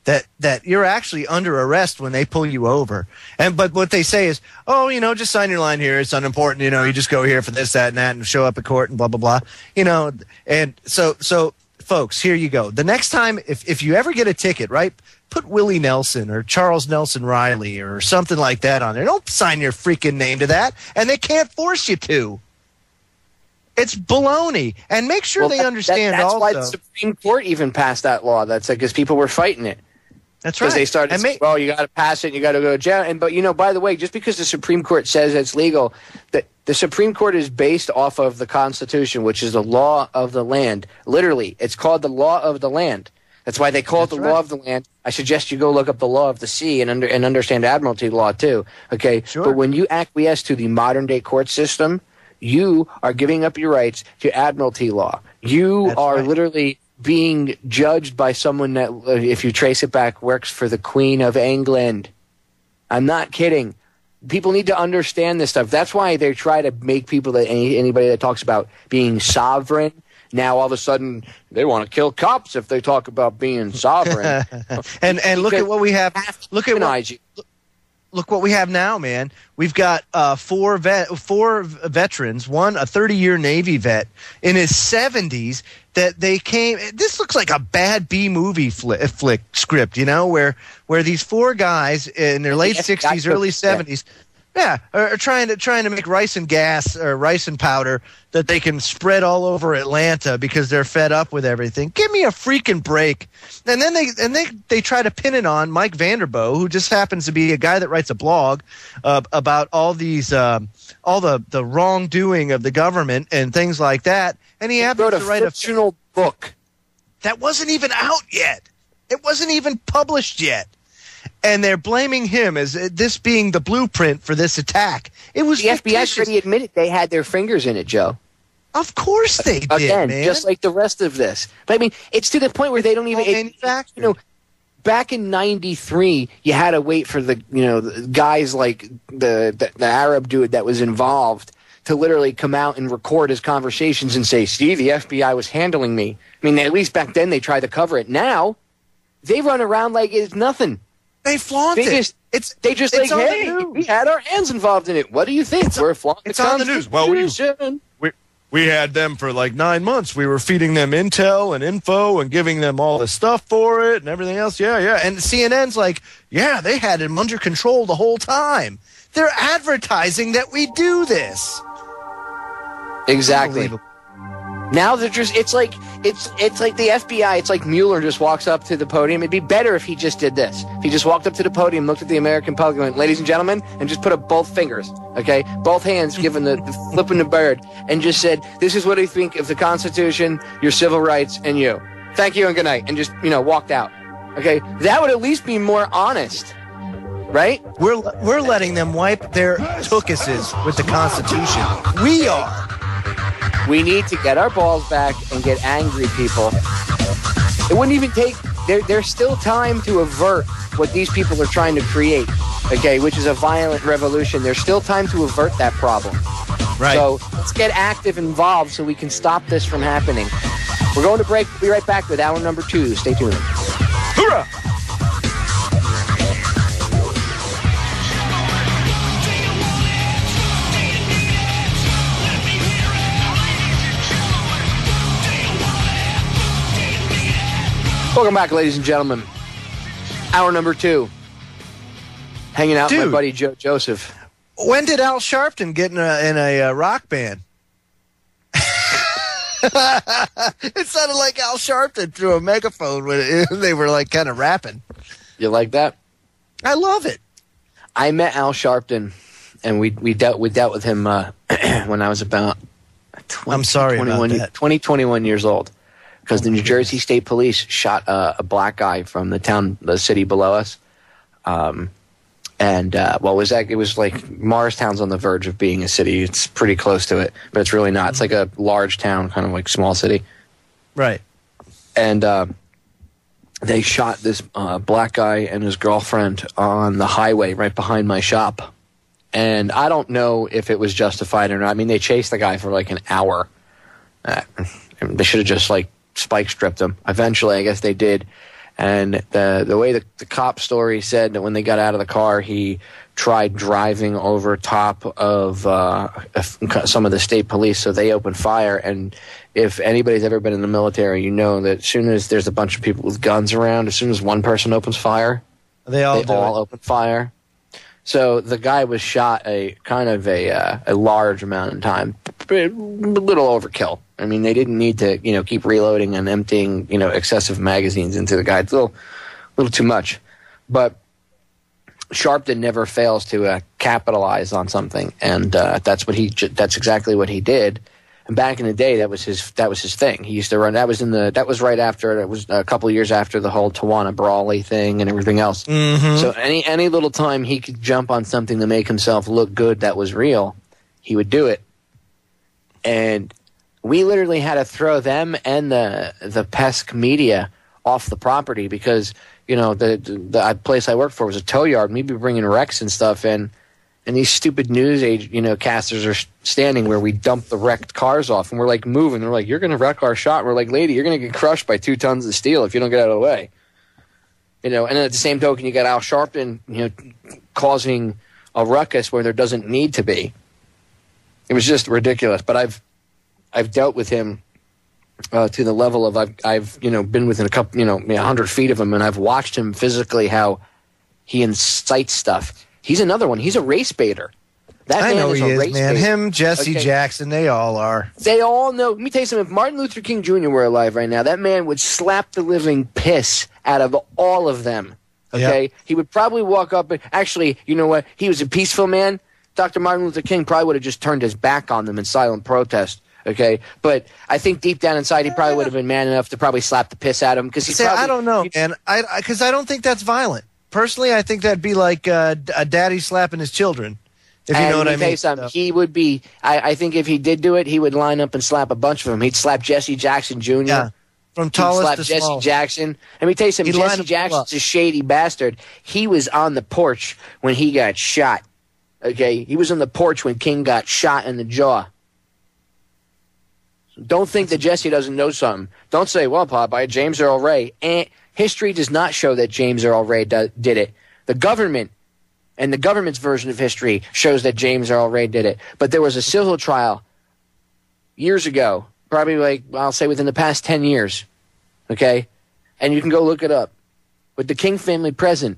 that you're actually under arrest when they pull you over. But what they say is, just sign your line here. It's unimportant. You just go here for this, that, and that, and show up at court and blah blah blah. And so. Folks, here you go. The next time, if you ever get a ticket, right, put Willie Nelson or Charles Nelson Riley or something like that on there. Don't sign your freaking name to that, and they can't force you to. It's baloney. And make sure they understand that's also. That's why the Supreme Court even passed that law. That's because people were fighting it. That's right. Because they started to say, you got to pass it, you got to go to jail. But, by the way, just because the Supreme Court says it's legal, that The Supreme Court is based off of the Constitution, which is the law of the land. Literally, it's called the law of the land. That's why they call it the law of the land. I suggest you go look up the law of the sea and understand admiralty law too. Okay, sure. But when you acquiesce to the modern day court system, you are giving up your rights to admiralty law. You are literally being judged by someone that, if you trace it back, works for the Queen of England. I'm not kidding. People need to understand this stuff. That's why they try to make people that anybody that talks about being sovereign. Now all of a sudden they want to kill cops if they talk about being sovereign. and look at what we have. Look what we have now, man. We've got four veterans. One, a 30-year Navy vet in his 70s. That they came. This looks like a bad B movie flick script, you know, where these four guys in their late 60s, early 70s. Yeah, are trying to make rice and gas or rice and powder that they can spread all over Atlanta because they're fed up with everything. Give me a freaking break. And then they try to pin it on Mike Vanderboe, who just happens to be a guy that writes a blog about all these all the wrongdoing of the government and things like that. And he happens to write a fictional book that wasn't even out yet. It wasn't even published yet. And they're blaming him as this being the blueprint for this attack. It was the FBI already admitted they had their fingers in it, Joe. Of course they did, again, man. Just like the rest of this. But I mean, it's to the point where they don't even. You know, back in '93, you had to wait for the guys like the Arab dude that was involved to literally come out and record his conversations and say, "See, the FBI was handling me." I mean, at least back then they tried to cover it. Now they run around like it's nothing. They flaunt it. They just like, hey, we had our hands involved in it. What do you think? We're flaunting. It's on the news. Well, we had them for like 9 months. We were feeding them intel and info and giving them all the stuff for it and everything else. Yeah. And CNN's like, yeah, they had him under control the whole time. They're advertising that we do this. Exactly. Now they're just it's like the FBI. It's like Mueller just walks up to the podium. It'd be better if he just did this. If he just walked up to the podium, looked at the American public, and went, "Ladies and gentlemen," and just put up both fingers, okay, both hands, giving the flipping the bird, and just said, "This is what I think of the Constitution, your civil rights, and you. Thank you and good night," and just walked out. Okay, that would at least be more honest, right? We're letting them wipe their tookuses with the Constitution. We are. We need to get our balls back and get angry people. It wouldn't even take... There's still time to avert what these people are trying to create, okay, which is a violent revolution. There's still time to avert that problem. Right. So let's get active, involved, so we can stop this from happening. We're going to break. We'll be right back with hour number 2. Stay tuned. Hoorah! Welcome back, ladies and gentlemen. Hour number 2. Hanging out with my buddy Joe Joseph. When did Al Sharpton get in a rock band? It sounded like Al Sharpton through a megaphone when they were like kind of rapping. You like that? I love it. I met Al Sharpton, and we dealt with him when I was about 21 years old. Because the New Jersey State Police shot a black guy from the city below us. What was that? It was like Morristown's on the verge of being a city. It's pretty close to it, but it's really not. It's like a large town, kind of like small city. Right. And they shot this black guy and his girlfriend on the highway right behind my shop. And I don't know if it was justified or not. I mean, they chased the guy for like an hour. They should have just like spike stripped him. Eventually, I guess they did. And the way the cop story said that when they got out of the car, he tried driving over top of some of the state police, so they opened fire. And if anybody's ever been in the military, you know that as soon as there's a bunch of people with guns around, as soon as one person opens fire, they all open fire. So the guy was shot a large amount of time, a little overkill. I mean, they didn't need to, keep reloading and emptying, excessive magazines into the guy. It's a little too much. But Sharpton never fails to capitalize on something, and that's exactly what he did. And back in the day, that was his thing. He used to run. That was right after. It was a couple of years after the whole Tawana Brawley thing and everything else. Mm-hmm. So any little time he could jump on something to make himself look good that was real, he would do it. And we literally had to throw them and the Pesk media off the property because the place I worked for was a tow yard, and we'd be bringing wrecks and stuff in, and these stupid news casters are standing where we dump the wrecked cars off, and we're like moving. They're like, "You're going to wreck our shot." And we're like, "Lady, you're going to get crushed by 2 tons of steel if you don't get out of the way." And at the same token, you got Al Sharpton, causing a ruckus where there doesn't need to be. It was just ridiculous. But I've dealt with him to the level of I've been within a couple 100 feet of him, and I've watched him physically how he incites stuff. He's another one. He's a race baiter. I know he is, man. Him, Jesse Jackson, they all are. They all know. Let me tell you something. If Martin Luther King Jr. were alive right now, that man would slap the living piss out of all of them. Okay? Yep. He would probably walk up and actually, you know what? He was a peaceful man. Dr. Martin Luther King probably would have just turned his back on them in silent protest. Okay, but I think deep down inside he probably would have been man enough to probably slap the piss out of him because I don't know, man. Because I don't think that's violent. Personally, I think that'd be like a daddy slapping his children. If you know what I mean. He would be. I think if he did do it, he would line up and slap a bunch of them. He'd slap Jesse Jackson Jr. Yeah, from tallest to Jesse small. Jackson. Let me tell you something. Jesse Jackson's a shady bastard. He was on the porch when he got shot. Okay, he was on the porch when King got shot in the jaw. Don't think that Jesse doesn't know something. Don't say, well, Popeye, James Earl Ray. History does not show that James Earl Ray did it. The government and the government's version of history shows that James Earl Ray did it. But there was a civil trial years ago, probably I'll say within the past 10 years, okay? And you can go look it up, with the King family present.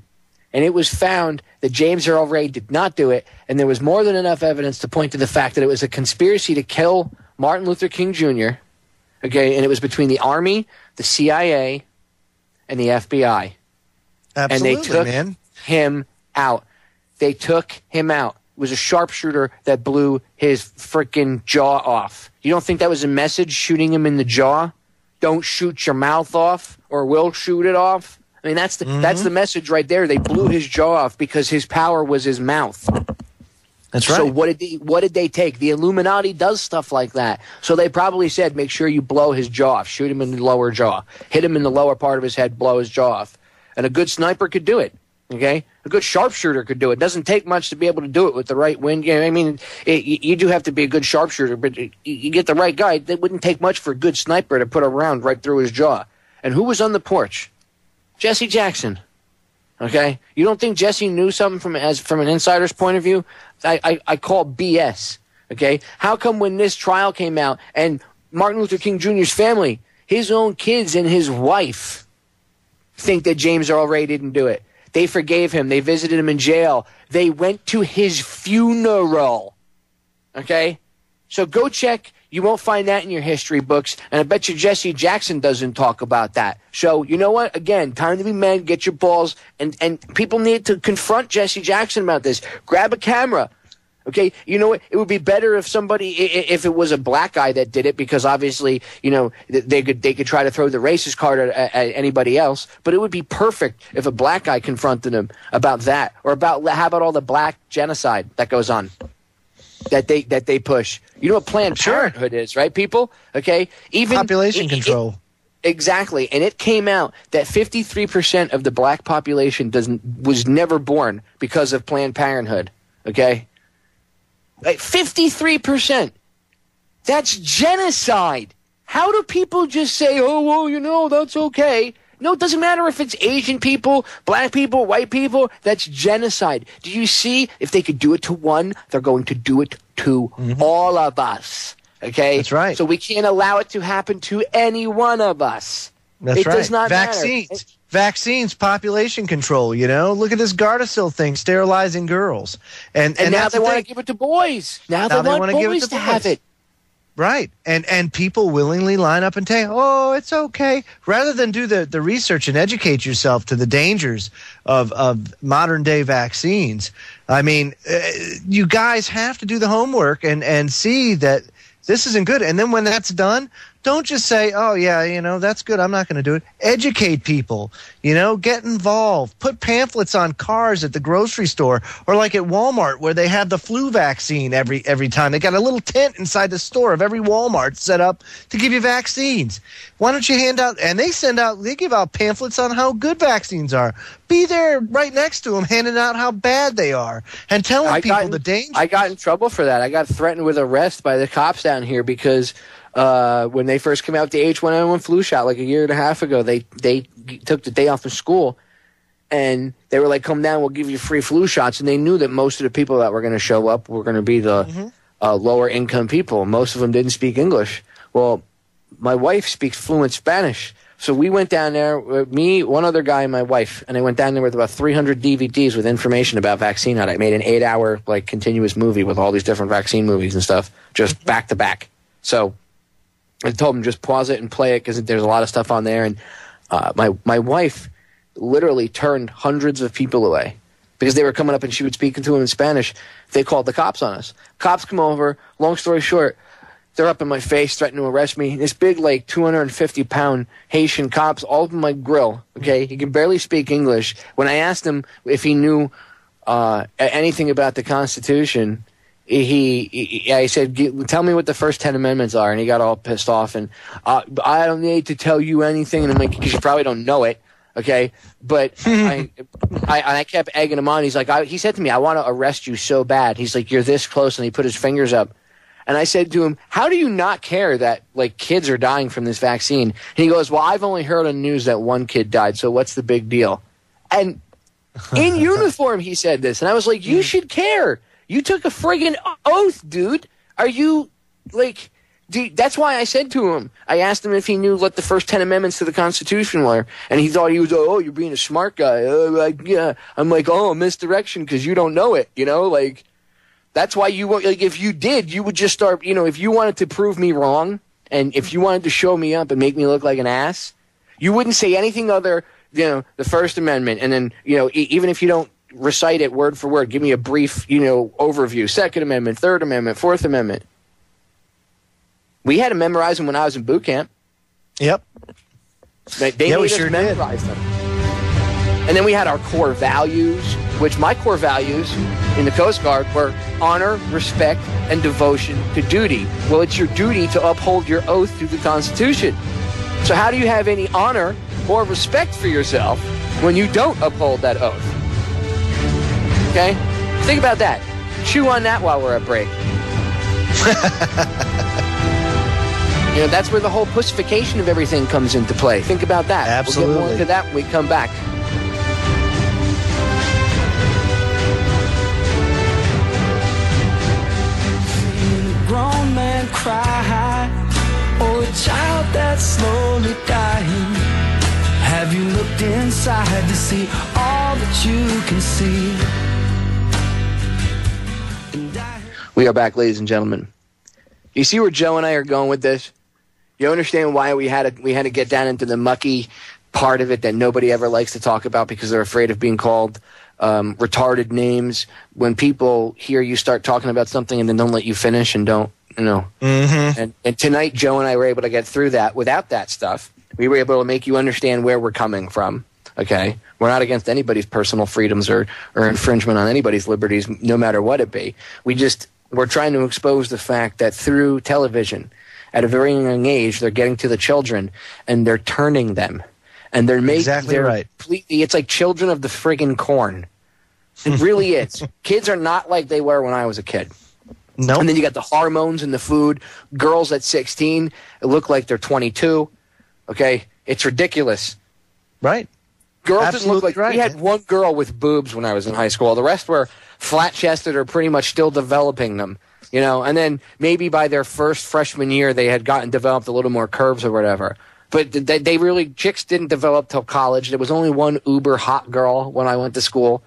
And it was found that James Earl Ray did not do it, and there was more than enough evidence to point to the fact that it was a conspiracy to kill Martin Luther King Jr., okay, and it was between the Army, the CIA, and the FBI. Absolutely, and they took man. him out. They took him out. It was a sharpshooter that blew his freaking jaw off. You don't think that was a message, shooting him in the jaw? Don't shoot your mouth off, or we'll shoot it off. I mean, that's the message right there. They blew his jaw off because his power was his mouth. That's right. So what did they take? The Illuminati does stuff like that. So they probably said, make sure you blow his jaw off. Shoot him in the lower jaw. Hit him in the lower part of his head, blow his jaw off. And a good sniper could do it. Okay? A good sharpshooter could do it. It doesn't take much to be able to do it with the right wind. I mean, you do have to be a good sharpshooter, but you get the right guy. It wouldn't take much for a good sniper to put a round right through his jaw. And who was on the porch? Jesse Jackson. Okay? You don't think Jesse knew something from an insider's point of view? I call BS. Okay? How come when this trial came out and Martin Luther King Jr.'s family, his own kids and his wife, think that James Earl Ray didn't do it? They forgave him. They visited him in jail. They went to his funeral. Okay? So go check. You won't find that in your history books. And I bet you Jesse Jackson doesn't talk about that. So you know what? Again, time to be men. Get your balls. And people need to confront Jesse Jackson about this. Grab a camera. Okay? You know what? It would be better if if it was a black guy that did it, because obviously, they could try to throw the racist card at anybody else. But it would be perfect if a black guy confronted him about that. Or how about all the black genocide that goes on? That they push. You know what Planned Parenthood is, right, people? Okay? Even population control. Exactly. And it came out that 53% of the black population was never born because of Planned Parenthood. Okay? 53%. That's genocide. How do people just say, oh, well, that's okay? No, it doesn't matter if it's Asian people, black people, white people. That's genocide. Do you see? If they could do it to one, they're going to do it to all of us. Okay? That's right. So we can't allow it to happen to any one of us. That's right. It does not Vaccines. matter. Vaccines, population control, Look at this Gardasil thing, sterilizing girls. And now they want to give it to boys. Now they want boys to have it. Right. And people willingly line up and say, oh, it's okay. Rather than do the research and educate yourself to the dangers of modern day vaccines. I mean, you guys have to do the homework and see that this isn't good. And then when that's done, don't just say, oh, yeah, that's good. I'm not going to do it. Educate people, get involved. Put pamphlets on cars at the grocery store or like at Walmart where they have the flu vaccine every time. They got a little tent inside the store of every Walmart set up to give you vaccines. Why don't you hand out, and they give out pamphlets on how good vaccines are. Be there right next to them, handing out how bad they are and telling people the danger. I got in trouble for that. I got threatened with arrest by the cops down here because when they first came out with the H1N1 flu shot like a year and a half ago, they took the day off of school and they were like, come down, we'll give you free flu shots. And they knew that most of the people that were going to show up were going to be the lower income people. Most of them didn't speak English. Well, my wife speaks fluent Spanish. So we went down there, me, one other guy, and my wife, and I went down there with about 300 DVDs with information about vaccine on it. I made an 8-hour continuous movie with all these different vaccine movies and stuff, just back to back. So I told him just pause it and play it because there's a lot of stuff on there. And my wife literally turned hundreds of people away because they were coming up and she would speak to them in Spanish. They called the cops on us. Cops come over. Long story short, they're up in my face, threatening to arrest me. This big, 250-pound Haitian cop's all up in my grill. Okay, he can barely speak English. When I asked him if he knew anything about the Constitution, I said, tell me what the first 10 amendments are, and he got all pissed off. And I don't need to tell you anything, and I'm like, because you probably don't know it, okay? But I kept egging him on. He's like, he said to me, I want to arrest you so bad. He's like, you're this close, and he put his fingers up. And I said to him, how do you not care that kids are dying from this vaccine? And he goes, well, I've only heard on the news that one kid died, so what's the big deal? And in uniform, he said this, and I was like, you should care. You took a friggin' oath, dude. Are you, that's why I said to him, I asked him if he knew what the first 10 amendments to the Constitution were. And he thought he was, oh, you're being a smart guy. Yeah. I'm like, oh, misdirection because you don't know it, That's why if you did, you would just start, if you wanted to prove me wrong and if you wanted to show me up and make me look like an ass, you wouldn't say anything other, the First Amendment. And then, even if you don't recite it word for word, give me a brief, overview. Second Amendment, Third Amendment, Fourth Amendment. We had to memorize them when I was in boot camp. Yep. They made us memorize them. And then we had our core values, which my core values in the Coast Guard were honor, respect, and devotion to duty. Well, it's your duty to uphold your oath to the Constitution. So how do you have any honor or respect for yourself when you don't uphold that oath? Okay? Think about that. Chew on that while we're at break. That's where the whole pussification of everything comes into play. Think about that. Absolutely. We'll get more into that when we come back. Grown man cry, or a child that's slowly dying. Have you looked inside to see all that you can see? We are back, ladies and gentlemen. You see where Joe and I are going with this? You understand why we had to get down into the mucky part of it that nobody ever likes to talk about because they're afraid of being called retarded names. When people hear you start talking about something and then don't let you finish and don't, And tonight, Joe and I were able to get through that without that stuff. We were able to make you understand where we're coming from, okay? We're not against anybody's personal freedoms or infringement on anybody's liberties, no matter what it be. We're trying to expose the fact that through television, at a very young age, they're getting to the children and they're turning them. And they're making right. Completely, it's like children of the friggin' corn. It really is. Kids are not like they were when I was a kid. No. And then you got the hormones in the food. Girls at 16 look like they're 22. Okay? It's ridiculous. Right. Girls Absolutely didn't look like right. We had one girl with boobs when I was in high school. The rest were flat-chested or pretty much still developing them. And then maybe by their first freshman year they had developed a little more curves or whatever. But chicks didn't develop till college. There was only one uber hot girl when I went to school,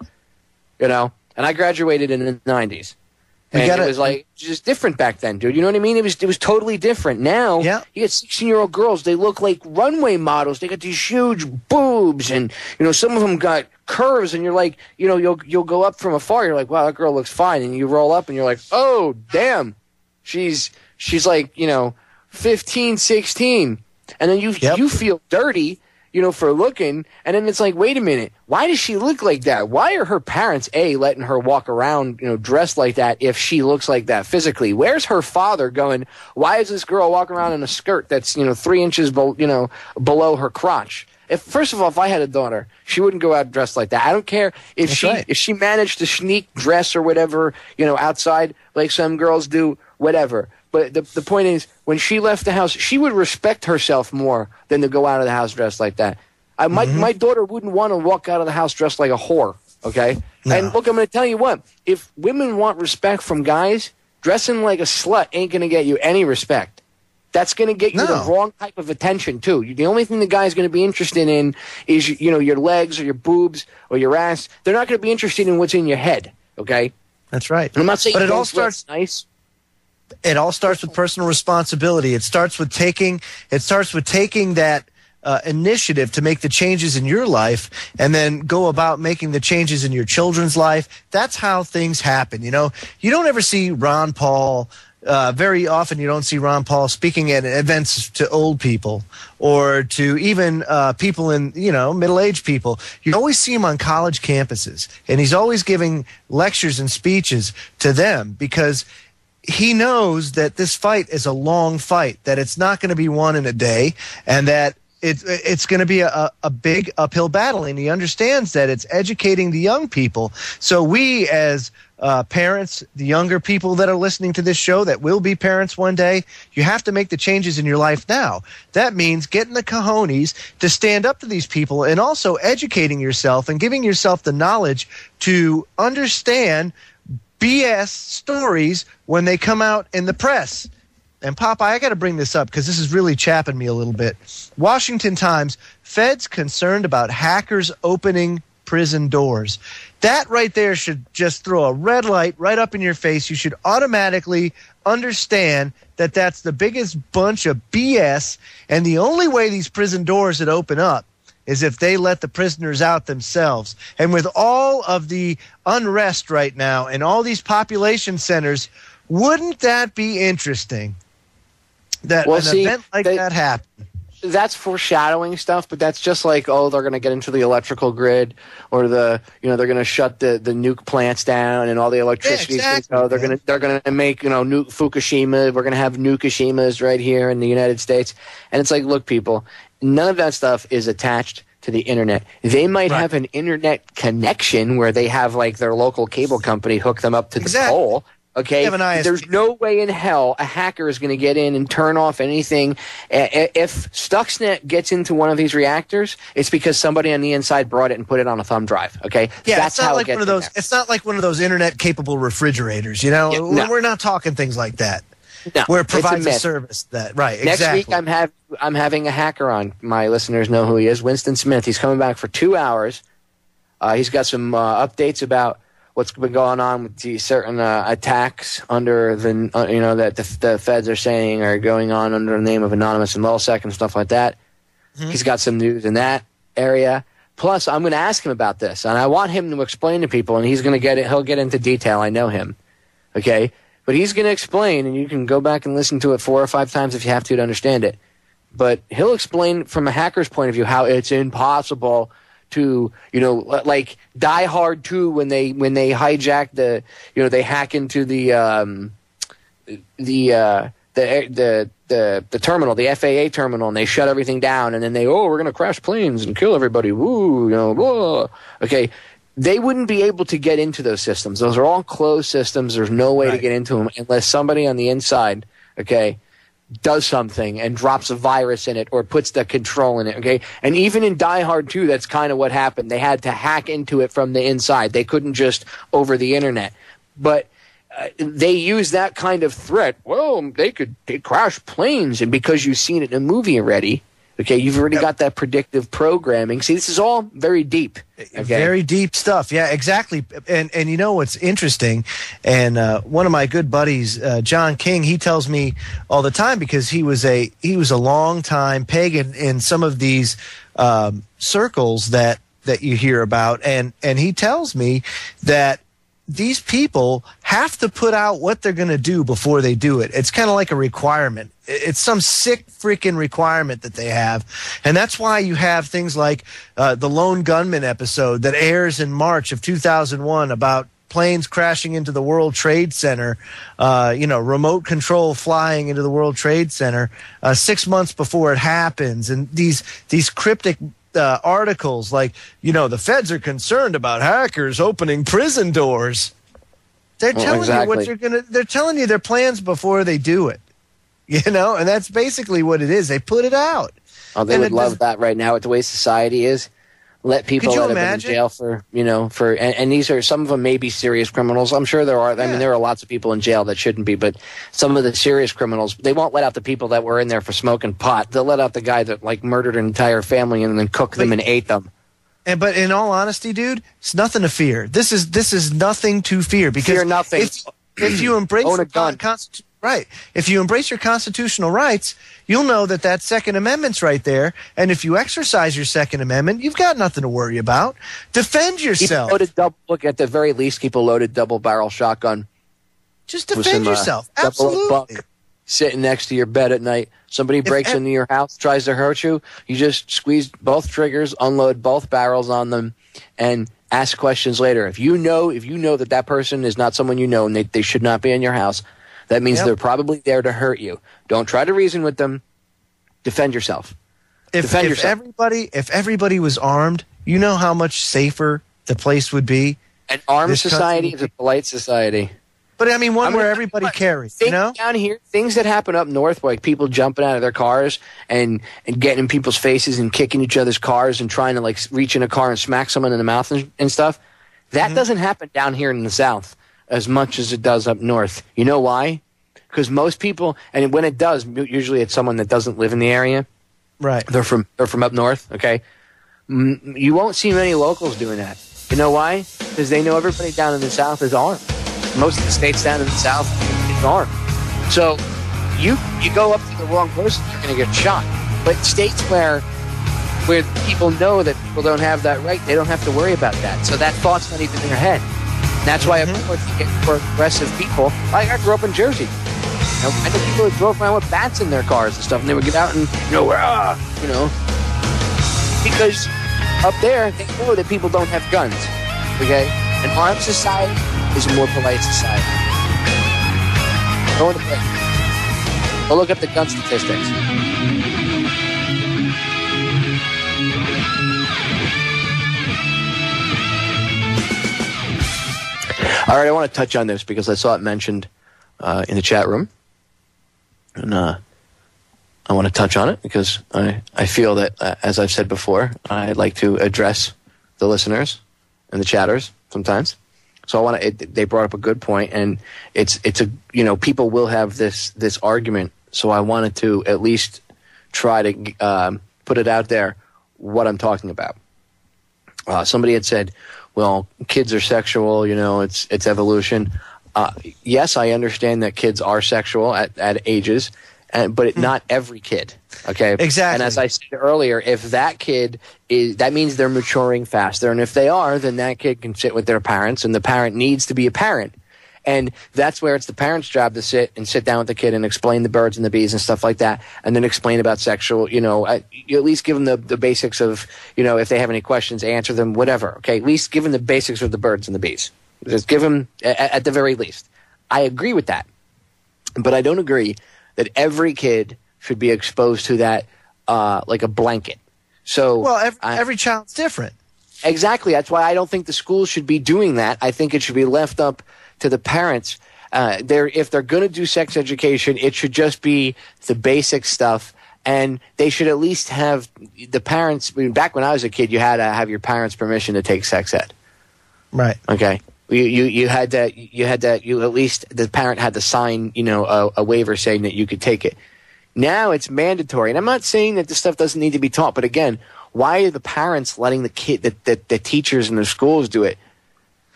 And I graduated in the 90s. And it was like just different back then, dude. You know what I mean? It was totally different. Now, you get 16-year-old girls. They look like runway models. They got these huge boobs, and some of them got curves. And you're like, you'll go up from afar. You're like, wow, that girl looks fine. And you roll up, and you're like, oh, damn, she's like 15, 16, and then you feel dirty. For looking, and then it's like, wait a minute, why does she look like that? Why are her parents, letting her walk around, dressed like that if she looks like that physically? Where's her father going, why is this girl walking around in a skirt that's, 3 inches, below her crotch? First of all, if I had a daughter, she wouldn't go out dressed like that. I don't care if she managed to sneak dress or whatever, outside like some girls do, whatever. But the point is, when she left the house, she would respect herself more than to go out of the house dressed like that. My daughter wouldn't want to walk out of the house dressed like a whore, okay? No. And look, I'm going to tell you what. If women want respect from guys, dressing like a slut ain't going to get you any respect. That's going to get you the wrong type of attention, too. The only thing the guy's going to be interested in is, your legs or your boobs or your ass. They're not going to be interested in what's in your head, okay? That's right. And I'm not saying it all starts nice. It all starts with personal responsibility. It starts with taking that initiative to make the changes in your life, and then go about making the changes in your children's life. That's how things happen. You don't ever see Ron Paul. Very often you don't see Ron Paul speaking at events to old people or to even people in, middle-aged people. You always see him on college campuses, and he's always giving lectures and speeches to them because he knows that this fight is a long fight, that it's not going to be won in a day, and that it's going to be a big uphill battle. And he understands that it's educating the young people. So we as parents, the younger people that are listening to this show that will be parents one day, you have to make the changes in your life now. That means getting the cojones to stand up to these people, and also educating yourself and giving yourself the knowledge to understand BS stories when they come out in the press. And Popeye, I got to bring this up because this is really chapping me a little bit. Washington Times, feds concerned about hackers opening prison doors. That right there should just throw a red light right up in your face. You should automatically understand that that's the biggest bunch of BS, and the only way these prison doors would open up is if they let the prisoners out themselves. And with all of the unrest right now and all these population centers, wouldn't that be interesting that event like that happened? That's foreshadowing stuff, but that's just like, they're going to get into the electrical grid, or they're going to shut the nuke plants down and all the electricity. Yeah, exactly, they're going to make, nuke Fukushima. We're going to have Nukishimas right here in the United States. And it's like, look, people, none of that stuff is attached to the internet. They might have an internet connection where they have like their local cable company hook them up to the pole. Okay, there's no way in hell a hacker is going to get in and turn off anything. If Stuxnet gets into one of these reactors, it's because somebody on the inside brought it and put it on a thumb drive. Okay, that's how it gets in there. It's not like one of those internet-capable refrigerators. We're not talking things like that. No, where it provides a service that Next week I'm having a hacker on. My listeners know who he is, Winston Smith. He's coming back for 2 hours. He's got some updates about what's been going on with the certain attacks under the that the feds are saying are going on under the name of Anonymous and Lulsec and stuff like that. Mm-hmm. He's got some news in that area. Plus, I'm going to ask him about this, and I want him to explain to people, and he's going to get it. He'll get into detail. I know him. Okay. But he's going to explain, and you can go back and listen to it 4 or 5 times if you have to understand it. But he'll explain from a hacker's point of view how it's impossible to, like Die Hard 2 when they hijack they hack into the terminal, the FAA terminal, and they shut everything down, and then we're going to crash planes and kill everybody. Woo, blah. Okay. They wouldn't be able to get into those systems. Those are all closed systems. There's no way to get into them unless somebody on the inside, does something and drops a virus in it or puts the control in it, okay? And even in Die Hard 2, that's kind of what happened. They had to hack into it from the inside. They couldn't just over the internet. But they use that kind of threat. Well, they crash planes, and because you've seen it in a movie already, Okay, you've already got that predictive programming. See, this is all very deep. Okay? Very deep stuff. Yeah, exactly. And you know what's interesting? And one of my good buddies, John King, he tells me all the time, because he was a long time pagan in some of these circles that you hear about, and he tells me that these people have to put out what they're going to do before they do it. It's kind of like a requirement. It's some sick freaking requirement that they have. And that's why you have things like the Lone Gunman episode that airs in March of 2001 about planes crashing into the World Trade Center, remote control flying into the World Trade Center 6 months before it happens. And these cryptic articles like, the feds are concerned about hackers opening prison doors. They're telling you what they're telling you their plans before they do it. And that's basically what it is. They put it out. Oh, they would love that right now with the way society is. Let people that have been in jail for, and these are, some of them may be serious criminals. I'm sure there are. I mean, there are lots of people in jail that shouldn't be, but some of the serious criminals, they won't let out the people that were in there for smoking pot. They'll let out the guy that murdered an entire family and then cooked them and ate them. But in all honesty, dude, it's nothing to fear. This is nothing to fear, because fear nothing. If you embrace own a gun. Right. If you embrace your constitutional rights, you'll know that Second Amendment's right there. And if you exercise your Second Amendment, you've got nothing to worry about. Defend yourself. Look, at the very least, keep a loaded double-barrel shotgun. Just defend yourself. Absolutely. Buck sitting next to your bed at night. Somebody breaks into your house, tries to hurt you. You just squeeze both triggers, unload both barrels on them, and ask questions later. If you know that person is not someone you know and they should not be in your house, that means they're probably there to hurt you. Don't try to reason with them. Defend yourself. If everybody was armed, you know how much safer the place would be. An armed society is a polite society. But I mean, where everybody carries. Down here, things that happen up north, like people jumping out of their cars and getting in people's faces and kicking each other's cars and trying to reach in a car and smack someone in the mouth and stuff. That doesn't happen down here in the South as much as it does up north. You know why? Because most people, and when it does, usually it's someone that doesn't live in the area. Right. They're from up north, okay? You won't see many locals doing that. You know why? Because they know everybody down in the South is armed. Most of the states down in the South is armed. So you go up to the wrong person, you're going to get shot. But states where people know that people don't have that right, they don't have to worry about that. So that thought's not even in their head. And that's why, of course, you get more aggressive people. I grew up in Jersey. I know people who drove around with bats in their cars and stuff, and they would get out and, because up there, they know that people don't have guns, okay? An armed society is a more polite society. Go into play. Go look up the gun statistics. All right, I want to touch on this because I saw it mentioned in the chat room. And I want to touch on it because I feel that, as I've said before, I like to address the listeners and the chatters sometimes. So they brought up a good point, and it's people will have this argument. So I wanted to at least try to put it out there what I'm talking about. Somebody had said, well, kids are sexual, it's evolution. Yes, I understand that kids are sexual at ages, but not every kid. Okay, exactly. And as I said earlier, if that kid that means they're maturing faster, and if they are, then that kid can sit with their parents, and the parent needs to be a parent, and that's where it's the parent's job to sit down with the kid and explain the birds and the bees and stuff like that, and then explain about sexual. You at least give them the basics of if they have any questions, answer them, whatever. Okay, at least give them the basics of the birds and the bees. Just give them, at the very least. I agree with that. But I don't agree that every kid should be exposed to that like a blanket. So, well, every child's different. Exactly. That's why I don't think the schools should be doing that. I think it should be left up to the parents. If they're going to do sex education, it should just be the basic stuff. And they should at least have the parents. Back when I was a kid, you had to have your parents' permission to take sex ed. Right. Okay. You had to at least the parent had to sign a waiver saying that you could take it. Now it's mandatory. And I'm not saying that this stuff doesn't need to be taught, but again, why are the parents letting the teachers in the schools do it?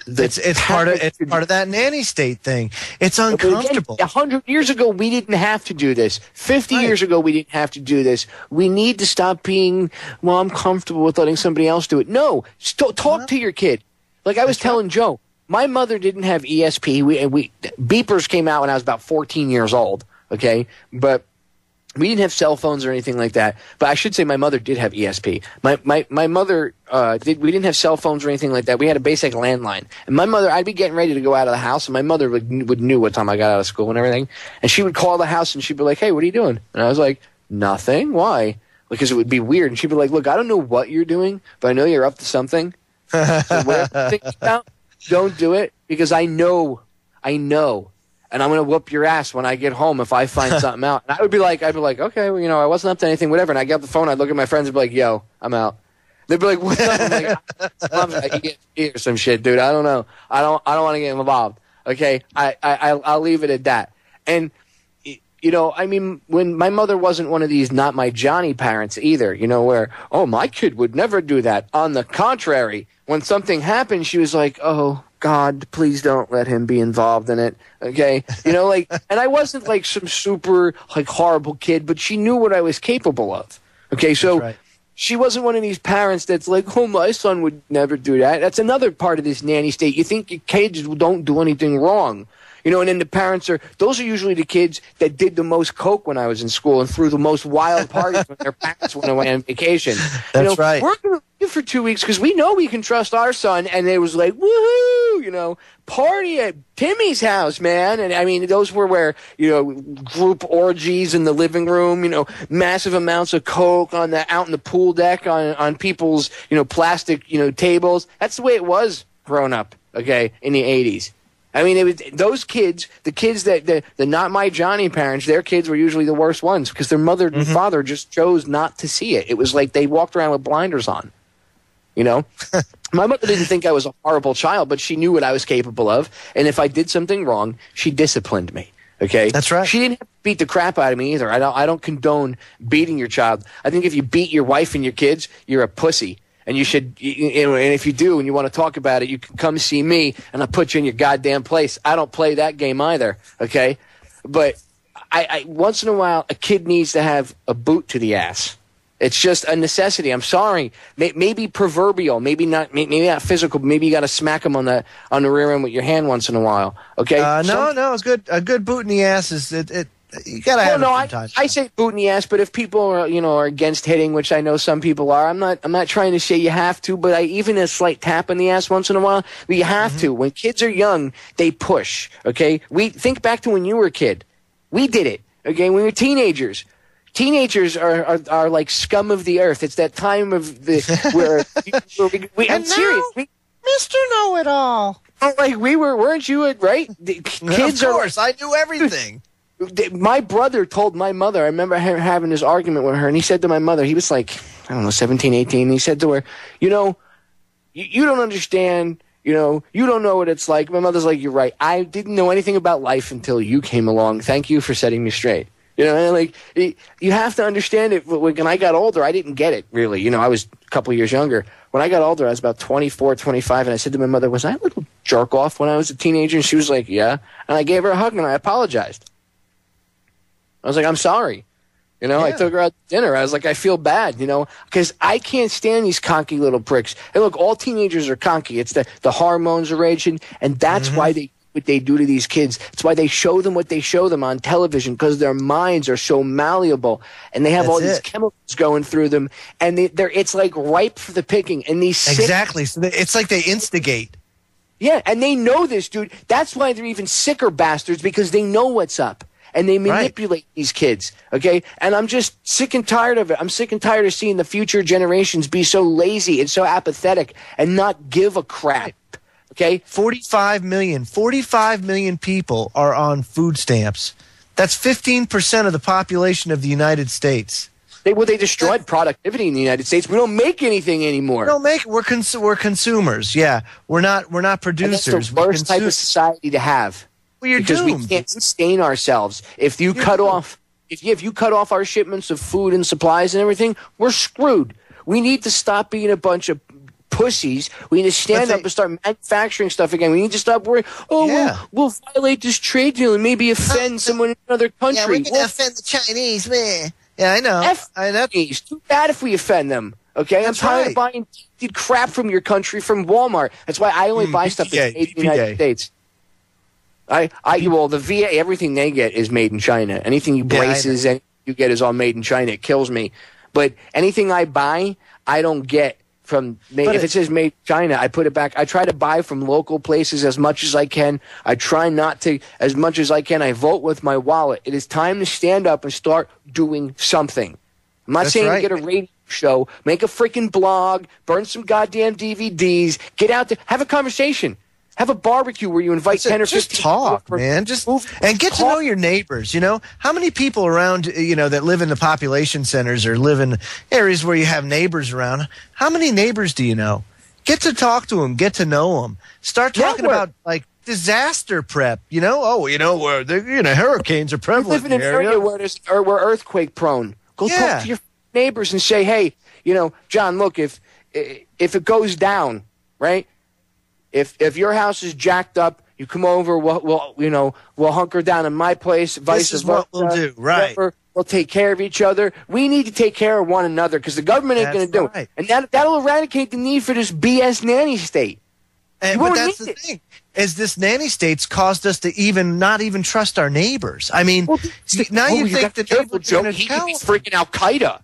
It's part of that nanny state thing. It's uncomfortable. 100 years ago, we didn't have to do this. 50 years ago, we didn't have to do this. We need to stop being, well, I'm comfortable with letting somebody else do it. No, talk to your kid. Like I was telling Joe, my mother didn't have ESP. Beepers came out when I was about 14 years old, okay? But we didn't have cell phones or anything like that. But I should say my mother did have ESP. My mother we didn't have cell phones or anything like that. We had a basic landline. And my mother, I'd be getting ready to go out of the house, and my mother would knew what time I got out of school and everything. And she would call the house, and she'd be like, hey, what are you doing? And I was like, nothing. Why? Because it would be weird. And she'd be like, look, I don't know what you're doing, but I know you're up to something. So whatever you're thinking about, don't do it, because I know. And I'm going to whoop your ass when I get home if I find something out. And I'd be like, okay, well, I wasn't up to anything, whatever. And I get off the phone, I'd look at my friends and be like, yo, I'm out. They'd be like, what's up? I'm like, Mom's like, or some shit, dude. I don't know. I don't want to get involved. Okay. I'll leave it at that. And, I mean, when my mother wasn't one of these not my Johnny parents either, where, oh, my kid would never do that. On the contrary, when something happened, she was like, oh, God, please don't let him be involved in it, okay? And I wasn't like some super horrible kid, but she knew what I was capable of, okay? So she wasn't one of these parents that's like, oh, my son would never do that. That's another part of this nanny state. You think your kids don't do anything wrong. And then the parents those are usually the kids that did the most coke when I was in school and threw the most wild parties when their parents went away on vacation. That's right. We're going to leave for 2 weeks because we know we can trust our son. And they was like, woohoo, party at Timmy's house, man. And I mean, those were where, group orgies in the living room, massive amounts of coke out in the pool deck on people's, plastic, tables. That's the way it was growing up, okay, in the 80s. I mean, it was those kids, the kids that the not my Johnny parents, their kids were usually the worst ones because their mother and father just chose not to see it. It was like they walked around with blinders on, My mother didn't think I was a horrible child, but she knew what I was capable of. And if I did something wrong, she disciplined me. Okay, that's right. She didn't have to beat the crap out of me either. I don't condone beating your child. I think if you beat your wife and your kids, you're a pussy. And you should, and if you do and you want to talk about it, you can come see me and I'll put you in your goddamn place. I don't play that game either, okay? But I once in a while, a kid needs to have a boot to the ass. It's just a necessity. I'm sorry. Maybe proverbial, maybe not physical, but maybe you got to smack him on the rear end with your hand once in a while, okay? No, it's good. A good boot in the ass is it. You gotta have it sometimes. I say boot in the ass, but if people are against hitting, which I know some people are, I'm not trying to say you have to, but even a slight tap in the ass once in a while, but you have to. When kids are young, they push. Okay, we think back to when you were a kid. We did it. Okay, when we were teenagers. Teenagers are like scum of the earth. It's that time of where I'm serious. Mr. Know-It-All. Like weren't you right? Kids of course, I knew everything. My brother told my mother, I remember having this argument with her, and he said to my mother, he was like, 17, 18, and he said to her, you don't understand, you don't know what it's like. My mother's like, you're right. I didn't know anything about life until you came along. Thank you for setting me straight. And you have to understand it. When I got older, I didn't get it, really. I was a couple years younger. When I got older, I was about 24, 25, and I said to my mother, was I a little jerk off when I was a teenager? And she was like, yeah. And I gave her a hug, and I apologized. I was like, I'm sorry. I took her out to dinner. I was like, I feel bad, because I can't stand these cocky little pricks. And look, all teenagers are cocky. It's the hormones are raging, and that's why what they do to these kids. It's why they show them what they show them on television, because their minds are so malleable, and they have these chemicals going through them, and it's like ripe for the picking. And these exactly, so it's like they instigate. Yeah, and they know this, dude. That's why they're even sicker bastards, because they know what's up. And they manipulate these kids, okay? And I'm just sick and tired of it. I'm sick and tired of seeing the future generations be so lazy and so apathetic and not give a crap, okay? 45 million people are on food stamps. That's 15% of the population of the United States. They destroyed productivity in the United States. We don't make anything anymore. We don't make. We're consumers. Yeah, we're not producers. And that's the worst type of society to have. Well, you're because doomed. We can't sustain ourselves. If you cut off if you cut off our shipments of food and supplies and everything, we're screwed. We need to stop being a bunch of pussies. We need to stand up and start manufacturing stuff again. We need to stop worrying, we'll violate this trade deal and maybe offend someone in another country. Yeah, we're going to offend the Chinese, man. Yeah, I know. Chinese. Too bad if we offend them. Okay, I'm tired of buying crap from your country from Walmart. That's why I only buy stuff that's made in the United States. The VA, everything they get is made in China. Anything braces and you get is all made in China. It kills me. But anything I buy, I don't get from. If it says made in China, I put it back. I try to buy from local places as much as I can. I try not to as much as I can. I vote with my wallet. It is time to stand up and start doing something. I'm not saying to get a radio show, make a freaking blog, burn some goddamn DVDs, get out there, have a conversation. Have a barbecue where you invite 10 or 15 Just talk, man. And get to know your neighbors, you know? How many people around, that live in the population centers or live in areas where you have neighbors around? How many neighbors do you know? Get to talk to them. Get to know them. Start talking about, disaster prep, where hurricanes are prevalent. You live in an area where earthquake prone. Go talk to your neighbors and say, hey, John, look, if it goes down, right? If your house is jacked up, you come over. We'll hunker down in my place. Vice versa. This is what we'll do, right? We'll take care of each other. We need to take care of one another because the government ain't going to do it, and that'll eradicate the need for this BS nanny state. But that's the thing: is this nanny state's caused us to not even trust our neighbors. I mean, now you think the neighbors are going to tell us freaking Al Qaeda.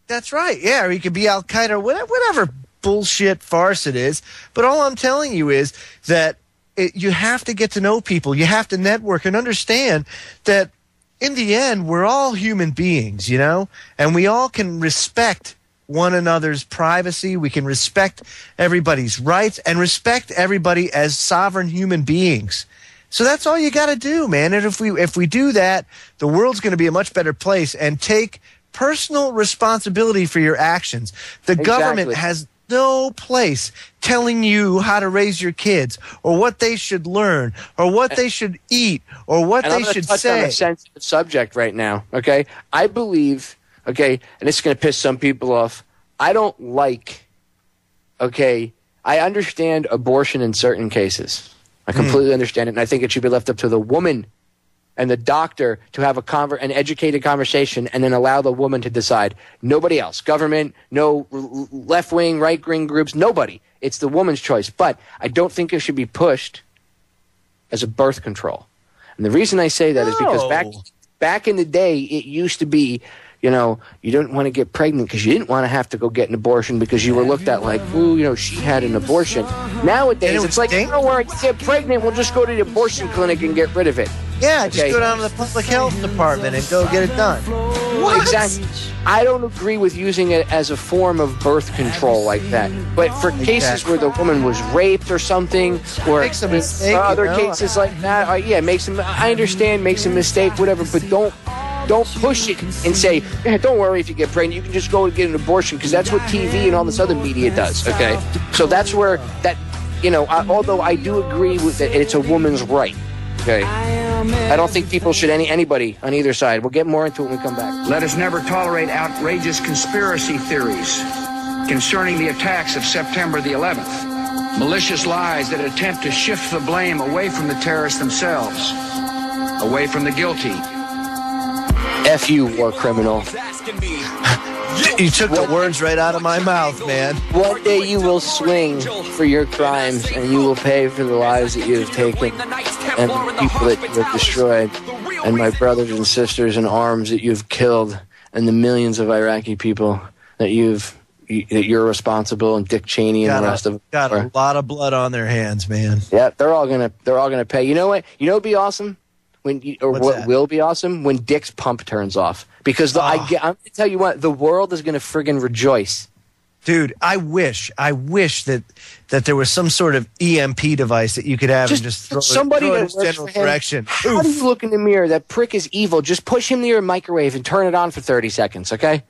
That's right. Yeah, or he could be Al Qaeda, or whatever bullshit farce it is. But all I'm telling you is that you have to get to know people. You have to network and understand that in the end, we're all human beings, and we all can respect one another's privacy. We can respect everybody's rights and respect everybody as sovereign human beings. So that's all you got to do, man. And if we do that, the world's going to be a much better place. And take personal responsibility for your actions. The government has no place telling you how to raise your kids or what they should learn or what they should eat or what they should say. I'm on a sensitive subject right now, okay? I believe, okay, and it's going to piss some people off. I don't like, okay, I understand abortion in certain cases. I completely understand it, and I think it should be left up to the woman and the doctor to have an educated conversation and then allow the woman to decide. Nobody else. Government, no left-wing, right-wing groups, nobody. It's the woman's choice. But I don't think it should be pushed as a birth control. And the reason I say that is because back in the day, it used to be, you didn't want to get pregnant because you didn't want to have to go get an abortion because you were looked at like, ooh, she had an abortion. Nowadays, it's like, don't worry, get pregnant, we'll just go to the abortion clinic and get rid of it. Yeah, just go down to the public health department and go get it done. What? Exactly. I don't agree with using it as a form of birth control like that. But for cases where the woman was raped or something, or other cases like that, I understand, makes a mistake, whatever, but don't push it and say, don't worry if you get pregnant, you can just go and get an abortion, because that's what TV and all this other media does, okay? So that's where that, although I do agree with that it's a woman's right, okay? I don't think people should, anybody on either side. We'll get more into it when we come back. Let us never tolerate outrageous conspiracy theories concerning the attacks of September the 11th. Malicious lies that attempt to shift the blame away from the terrorists themselves, away from the guilty. F you, war criminal. You took the words right out of my mouth, man. One day you will swing for your crimes, and you will pay for the lives that you have taken, and the people that you have destroyed, and my brothers and sisters in arms that you've killed, and the millions of Iraqi people that you're responsible, and Dick Cheney and the rest of them. Got a lot of blood on their hands, man. Yeah, they're all gonna pay. You know what? You know what'd be awesome? What will be awesome? When Dick's pump turns off. Because I'm going to tell you what, the world is going to friggin' rejoice. Dude, I wish that there was some sort of EMP device that you could have and just throw somebody it in general direction. How do you look in the mirror? That prick is evil. Just push him near a microwave and turn it on for 30 seconds, okay?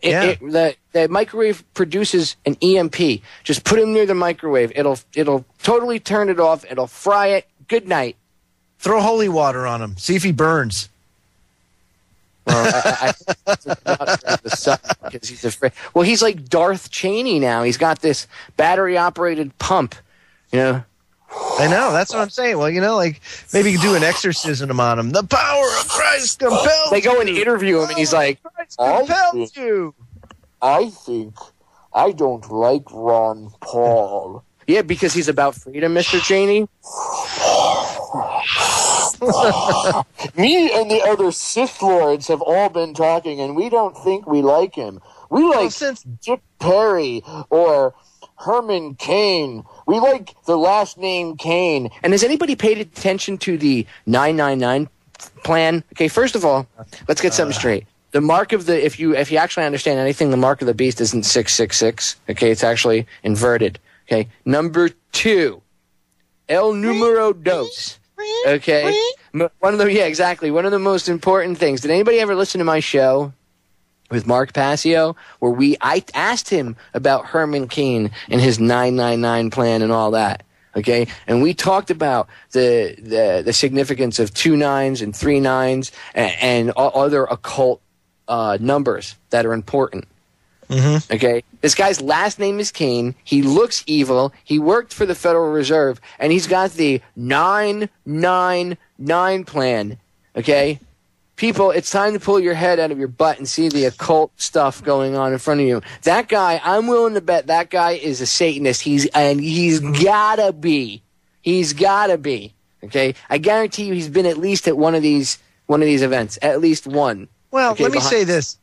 The microwave produces an EMP. Just put him near the microwave. It'll totally turn it off. It'll fry it. Good night. Throw holy water on him. See if he burns. Well, I think it's about the son because he's afraid. Well, he's like Darth Cheney now. He's got this battery-operated pump, you know. I know. That's what I'm saying. Well, you know, like maybe you could do an exorcism on him. The power of Christ compels. They go and interview him, and he's like, Christ compels you. I think I don't like Ron Paul. Yeah, because he's about freedom, Mr. Cheney. Me and the other Sith Lords have all been talking, and we don't think we like him. We like Dick Perry or Herman Cain. We like the last name Cain. And has anybody paid attention to the 999 plan? Okay, first of all, let's get something straight. The mark of the if you actually understand anything, the mark of the beast isn't 666. Okay, it's actually inverted. Okay, number 2, el numero dos. Okay, one of the most important things. Did anybody ever listen to my show with Mark Passio, where I asked him about Herman Cain and his 999 plan and all that? Okay, and we talked about the significance of 2 9s and 3 9s and other occult numbers that are important. Mm-hmm. Okay, this guy's last name is Cain. He looks evil. He worked for the Federal Reserve, and he's got the 999 plan. Okay, people, it's time to pull your head out of your butt and see the occult stuff going on in front of you. That guy, I'm willing to bet that guy is a Satanist. He's gotta be. He's gotta be. Okay, I guarantee you, he's been at least at one of these events, at least one. Well, okay, let me say this.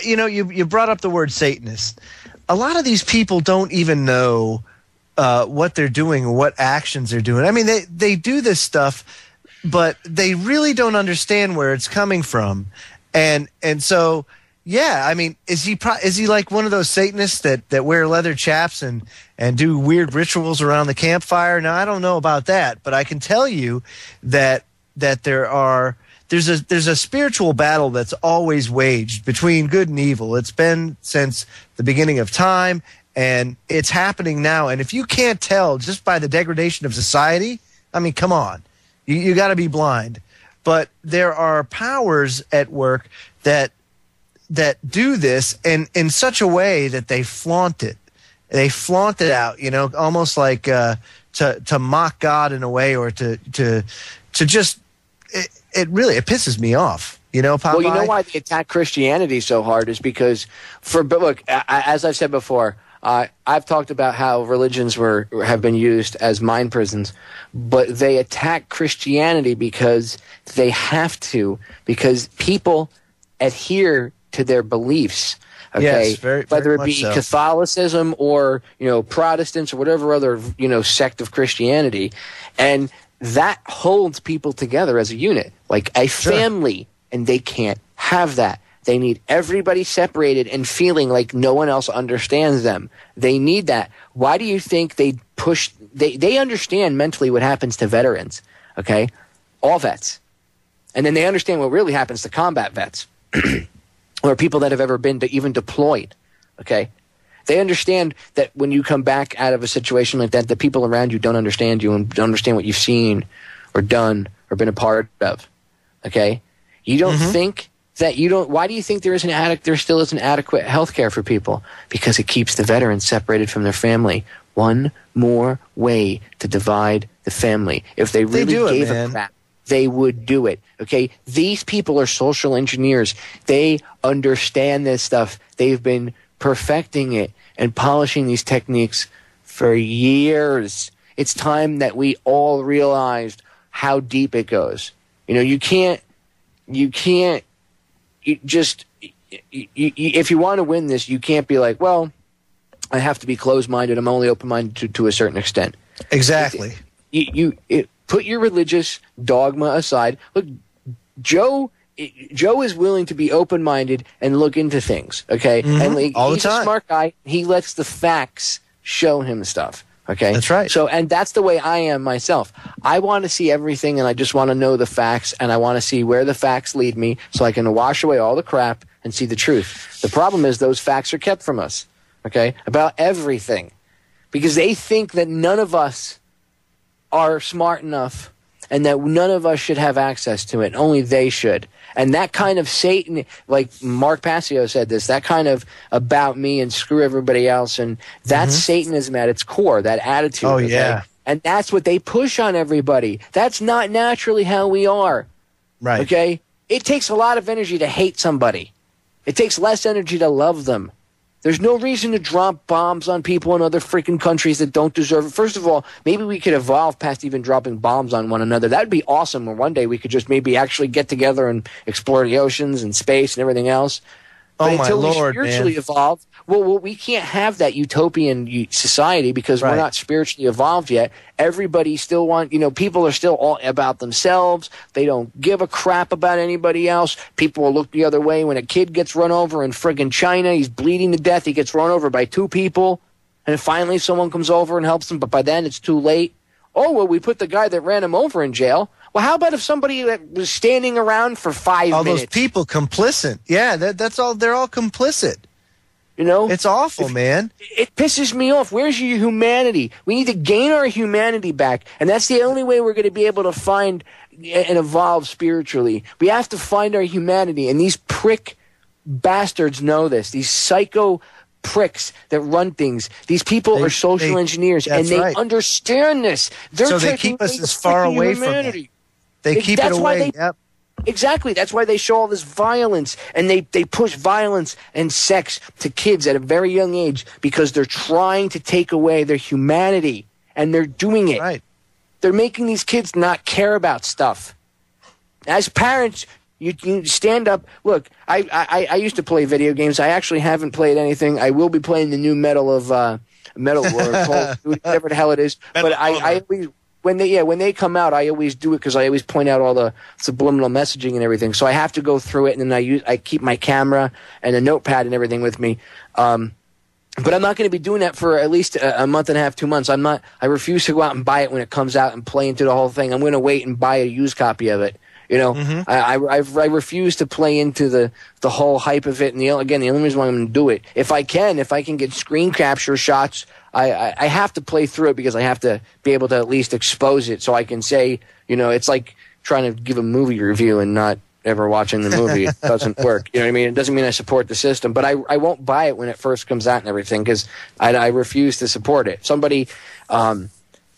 You know, you brought up the word Satanist. A lot of these people don't even know what they're doing or what actions they're doing. I mean, they do this stuff, but they really don't understand where it's coming from. And so, yeah, I mean, is he like one of those Satanists that wear leather chaps and do weird rituals around the campfire? Now, I don't know about that, but I can tell you that there's a spiritual battle that's always waged between good and evil. It's been since the beginning of time, and it's happening now. And if you can't tell just by the degradation of society, I mean, come on, you got to be blind. But there are powers at work that do this in such a way that they flaunt it. They flaunt it out, you know, almost like to mock God in a way, or to just. It really pisses me off, you know, Popeye? Well, you know why they attack Christianity so hard is because, but look, as I've said before, I've talked about how religions have been used as mind prisons, but they attack Christianity because they have to, because people adhere to their beliefs. Okay, yes, very whether it much be so. Catholicism or, you know, Protestants or whatever other, you know, sect of Christianity, and that holds people together as a unit, like a family, and they can't have that. They need everybody separated and feeling like no one else understands them. They need that. Why do you think they understand mentally what happens to veterans, okay? All vets. And then they understand what really happens to combat vets or people that have ever been even deployed, okay? They understand that when you come back out of a situation like that, the people around you don't understand you and don't understand what you've seen or done or been a part of. Okay? You don't think that why do you think there still isn't adequate health care for people? Because it keeps the veterans separated from their family. One more way to divide the family. If they really gave a crap, they would do it. Okay? These people are social engineers. They understand this stuff. They've been perfecting it and polishing these techniques for years. It's time that we all realized how deep it goes. You know, if you want to win this, you can't be like, well, I have to be closed-minded. I'm only open-minded to a certain extent. Exactly. Put your religious dogma aside. Look, Joe is willing to be open-minded and look into things, okay? And he's a smart guy. He lets the facts show him stuff, okay? That's right. So, and that's the way I am myself. I want to see everything, and I just want to know the facts, and I want to see where the facts lead me so I can wash away all the crap and see the truth. The problem is those facts are kept from us, okay, about everything, because they think that none of us are smart enough and that none of us should have access to it. Only they should. And that kind of Satan, like Mark Passio said this, that kind of about me and screw everybody else, and that's Satanism at its core, that attitude. Oh, yeah. And that's what they push on everybody. That's not naturally how we are. Right. Okay? It takes a lot of energy to hate somebody. It takes less energy to love them. There's no reason to drop bombs on people in other freaking countries that don't deserve it. First of all, maybe we could evolve past even dropping bombs on one another. That would be awesome. Or one day we could just maybe actually get together and explore the oceans and space and everything else. But until we spiritually evolve, well, we can't have that utopian society because we're not spiritually evolved yet. Everybody still people are still all about themselves. They don't give a crap about anybody else. People will look the other way when a kid gets run over in friggin' China. He's bleeding to death. He gets run over by 2 people. And finally someone comes over and helps him, but by then it's too late. Oh, well, we put the guy that ran him over in jail. Well, how about if somebody that was standing around for 5 minutes? All those people complicit. Yeah, that's all. They're all complicit. It's awful, man. It pisses me off. Where's your humanity? We need to gain our humanity back, and that's the only way we're going to be able to find and evolve spiritually. We have to find our humanity, and these prick bastards know this. These psycho pricks that run things. These people are social engineers, and they understand this. So they keep us as far away from it. They keep it away. Exactly. That's why they show all this violence, and they push violence and sex to kids at a very young age because they're trying to take away their humanity, and they're doing it. Right. They're making these kids not care about stuff. As parents, you stand up. Look, I used to play video games. I actually haven't played anything. I will be playing the new Medal of Call of Duty, whatever the hell it is. But I always. When they come out, I always do it because I always point out all the subliminal messaging and everything. So I have to go through it, and then I keep my camera and a notepad and everything with me. But I'm not going to be doing that for at least a month and a half, 2 months. I refuse to go out and buy it when it comes out and play into the whole thing. I'm going to wait and buy a used copy of it. I refuse to play into the whole hype of it. And the only reason why I'm going to do it, if I can get screen capture shots, I have to play through it because I have to be able to at least expose it so I can say, it's like trying to give a movie review and not ever watching the movie. It doesn't work. You know what I mean? It doesn't mean I support the system, but I won't buy it when it first comes out and everything because I refuse to support it. Somebody,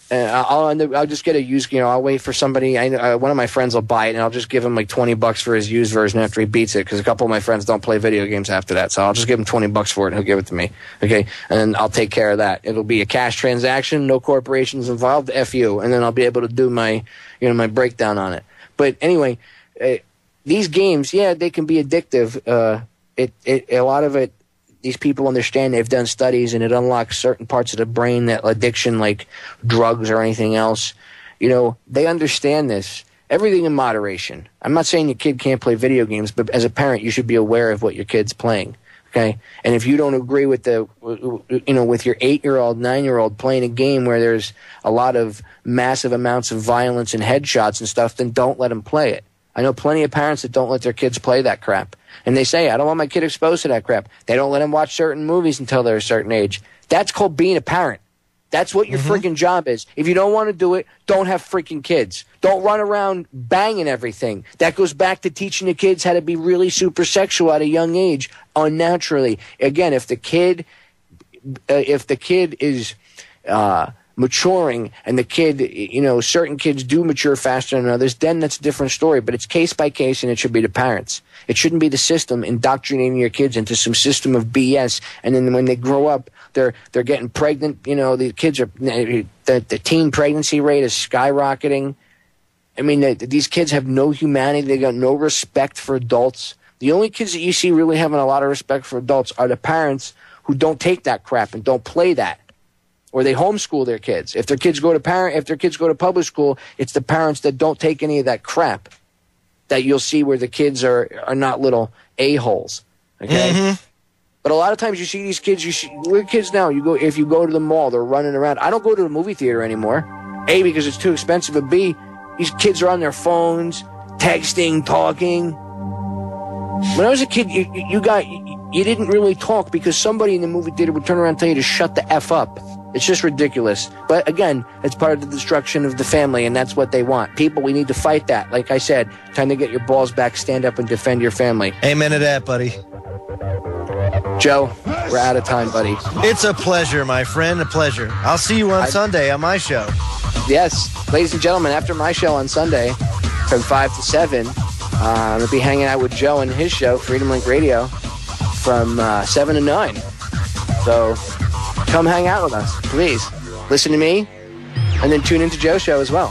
I'll just get a used, I'll wait for somebody. One of my friends will buy it, and I'll just give him like $20 for his used version after he beats it, because a couple of my friends don't play video games after that. So I'll just give him $20 for it, and he'll give it to me. Okay, and then I'll take care of that. It'll be a cash transaction, no corporations involved. F you, and then I'll be able to do my, my breakdown on it. But anyway, these games, they can be addictive. A lot of it. These people understand. They've done studies, and it unlocks certain parts of the brain that addiction, like drugs or anything else, they understand this. Everything in moderation. I'm not saying your kid can't play video games, but as a parent, you should be aware of what your kid's playing. Okay? And if you don't agree with with your 8-year-old, 9-year-old playing a game where there's a lot of massive amounts of violence and headshots and stuff, then don't let them play it. I know plenty of parents that don't let their kids play that crap. And they say, I don't want my kid exposed to that crap. They don't let them watch certain movies until they're a certain age. That's called being a parent. That's what your freaking job is. If you don't want to do it, don't have freaking kids. Don't run around banging everything. That goes back to teaching the kids how to be really super sexual at a young age, unnaturally. Again, if the kid is maturing, and the kid, certain kids do mature faster than others, then that's a different story. But it's case by case, and it should be the parents. It shouldn't be the system indoctrinating your kids into some system of BS, and then when they grow up, they're getting pregnant. The kids are the teen pregnancy rate is skyrocketing. I mean, these kids have no humanity. They got no respect for adults. The only kids that you see really having a lot of respect for adults are the parents who don't take that crap and don't play that. Or they homeschool their kids. If their kids go to public school, it's the parents that don't take any of that crap that you'll see where the kids are not little a-holes. Okay? But a lot of times you see these kids, we're kids now, if you go to the mall, they're running around. I don't go to the movie theater anymore. A, because it's too expensive, but B, these kids are on their phones, texting, talking. When I was a kid, you didn't really talk because somebody in the movie theater would turn around and tell you to shut the F up. It's just ridiculous. But again, it's part of the destruction of the family, and that's what they want. People, we need to fight that. Like I said, time to get your balls back, stand up, and defend your family. Amen to that, buddy. Joe, we're out of time, buddy. It's a pleasure, my friend, a pleasure. I'll see you on Sunday on my show. Yes, ladies and gentlemen, after my show on Sunday from 5 to 7, I'll be hanging out with Joe and his show, Freedom Link Radio, from 7 to 9. So come hang out with us, please. Listen to me, and then tune into Joe's show as well.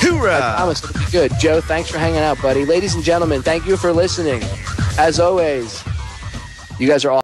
Hoorah! I promise it'll be good. Joe, thanks for hanging out, buddy. Ladies and gentlemen, thank you for listening. As always, you guys are awesome.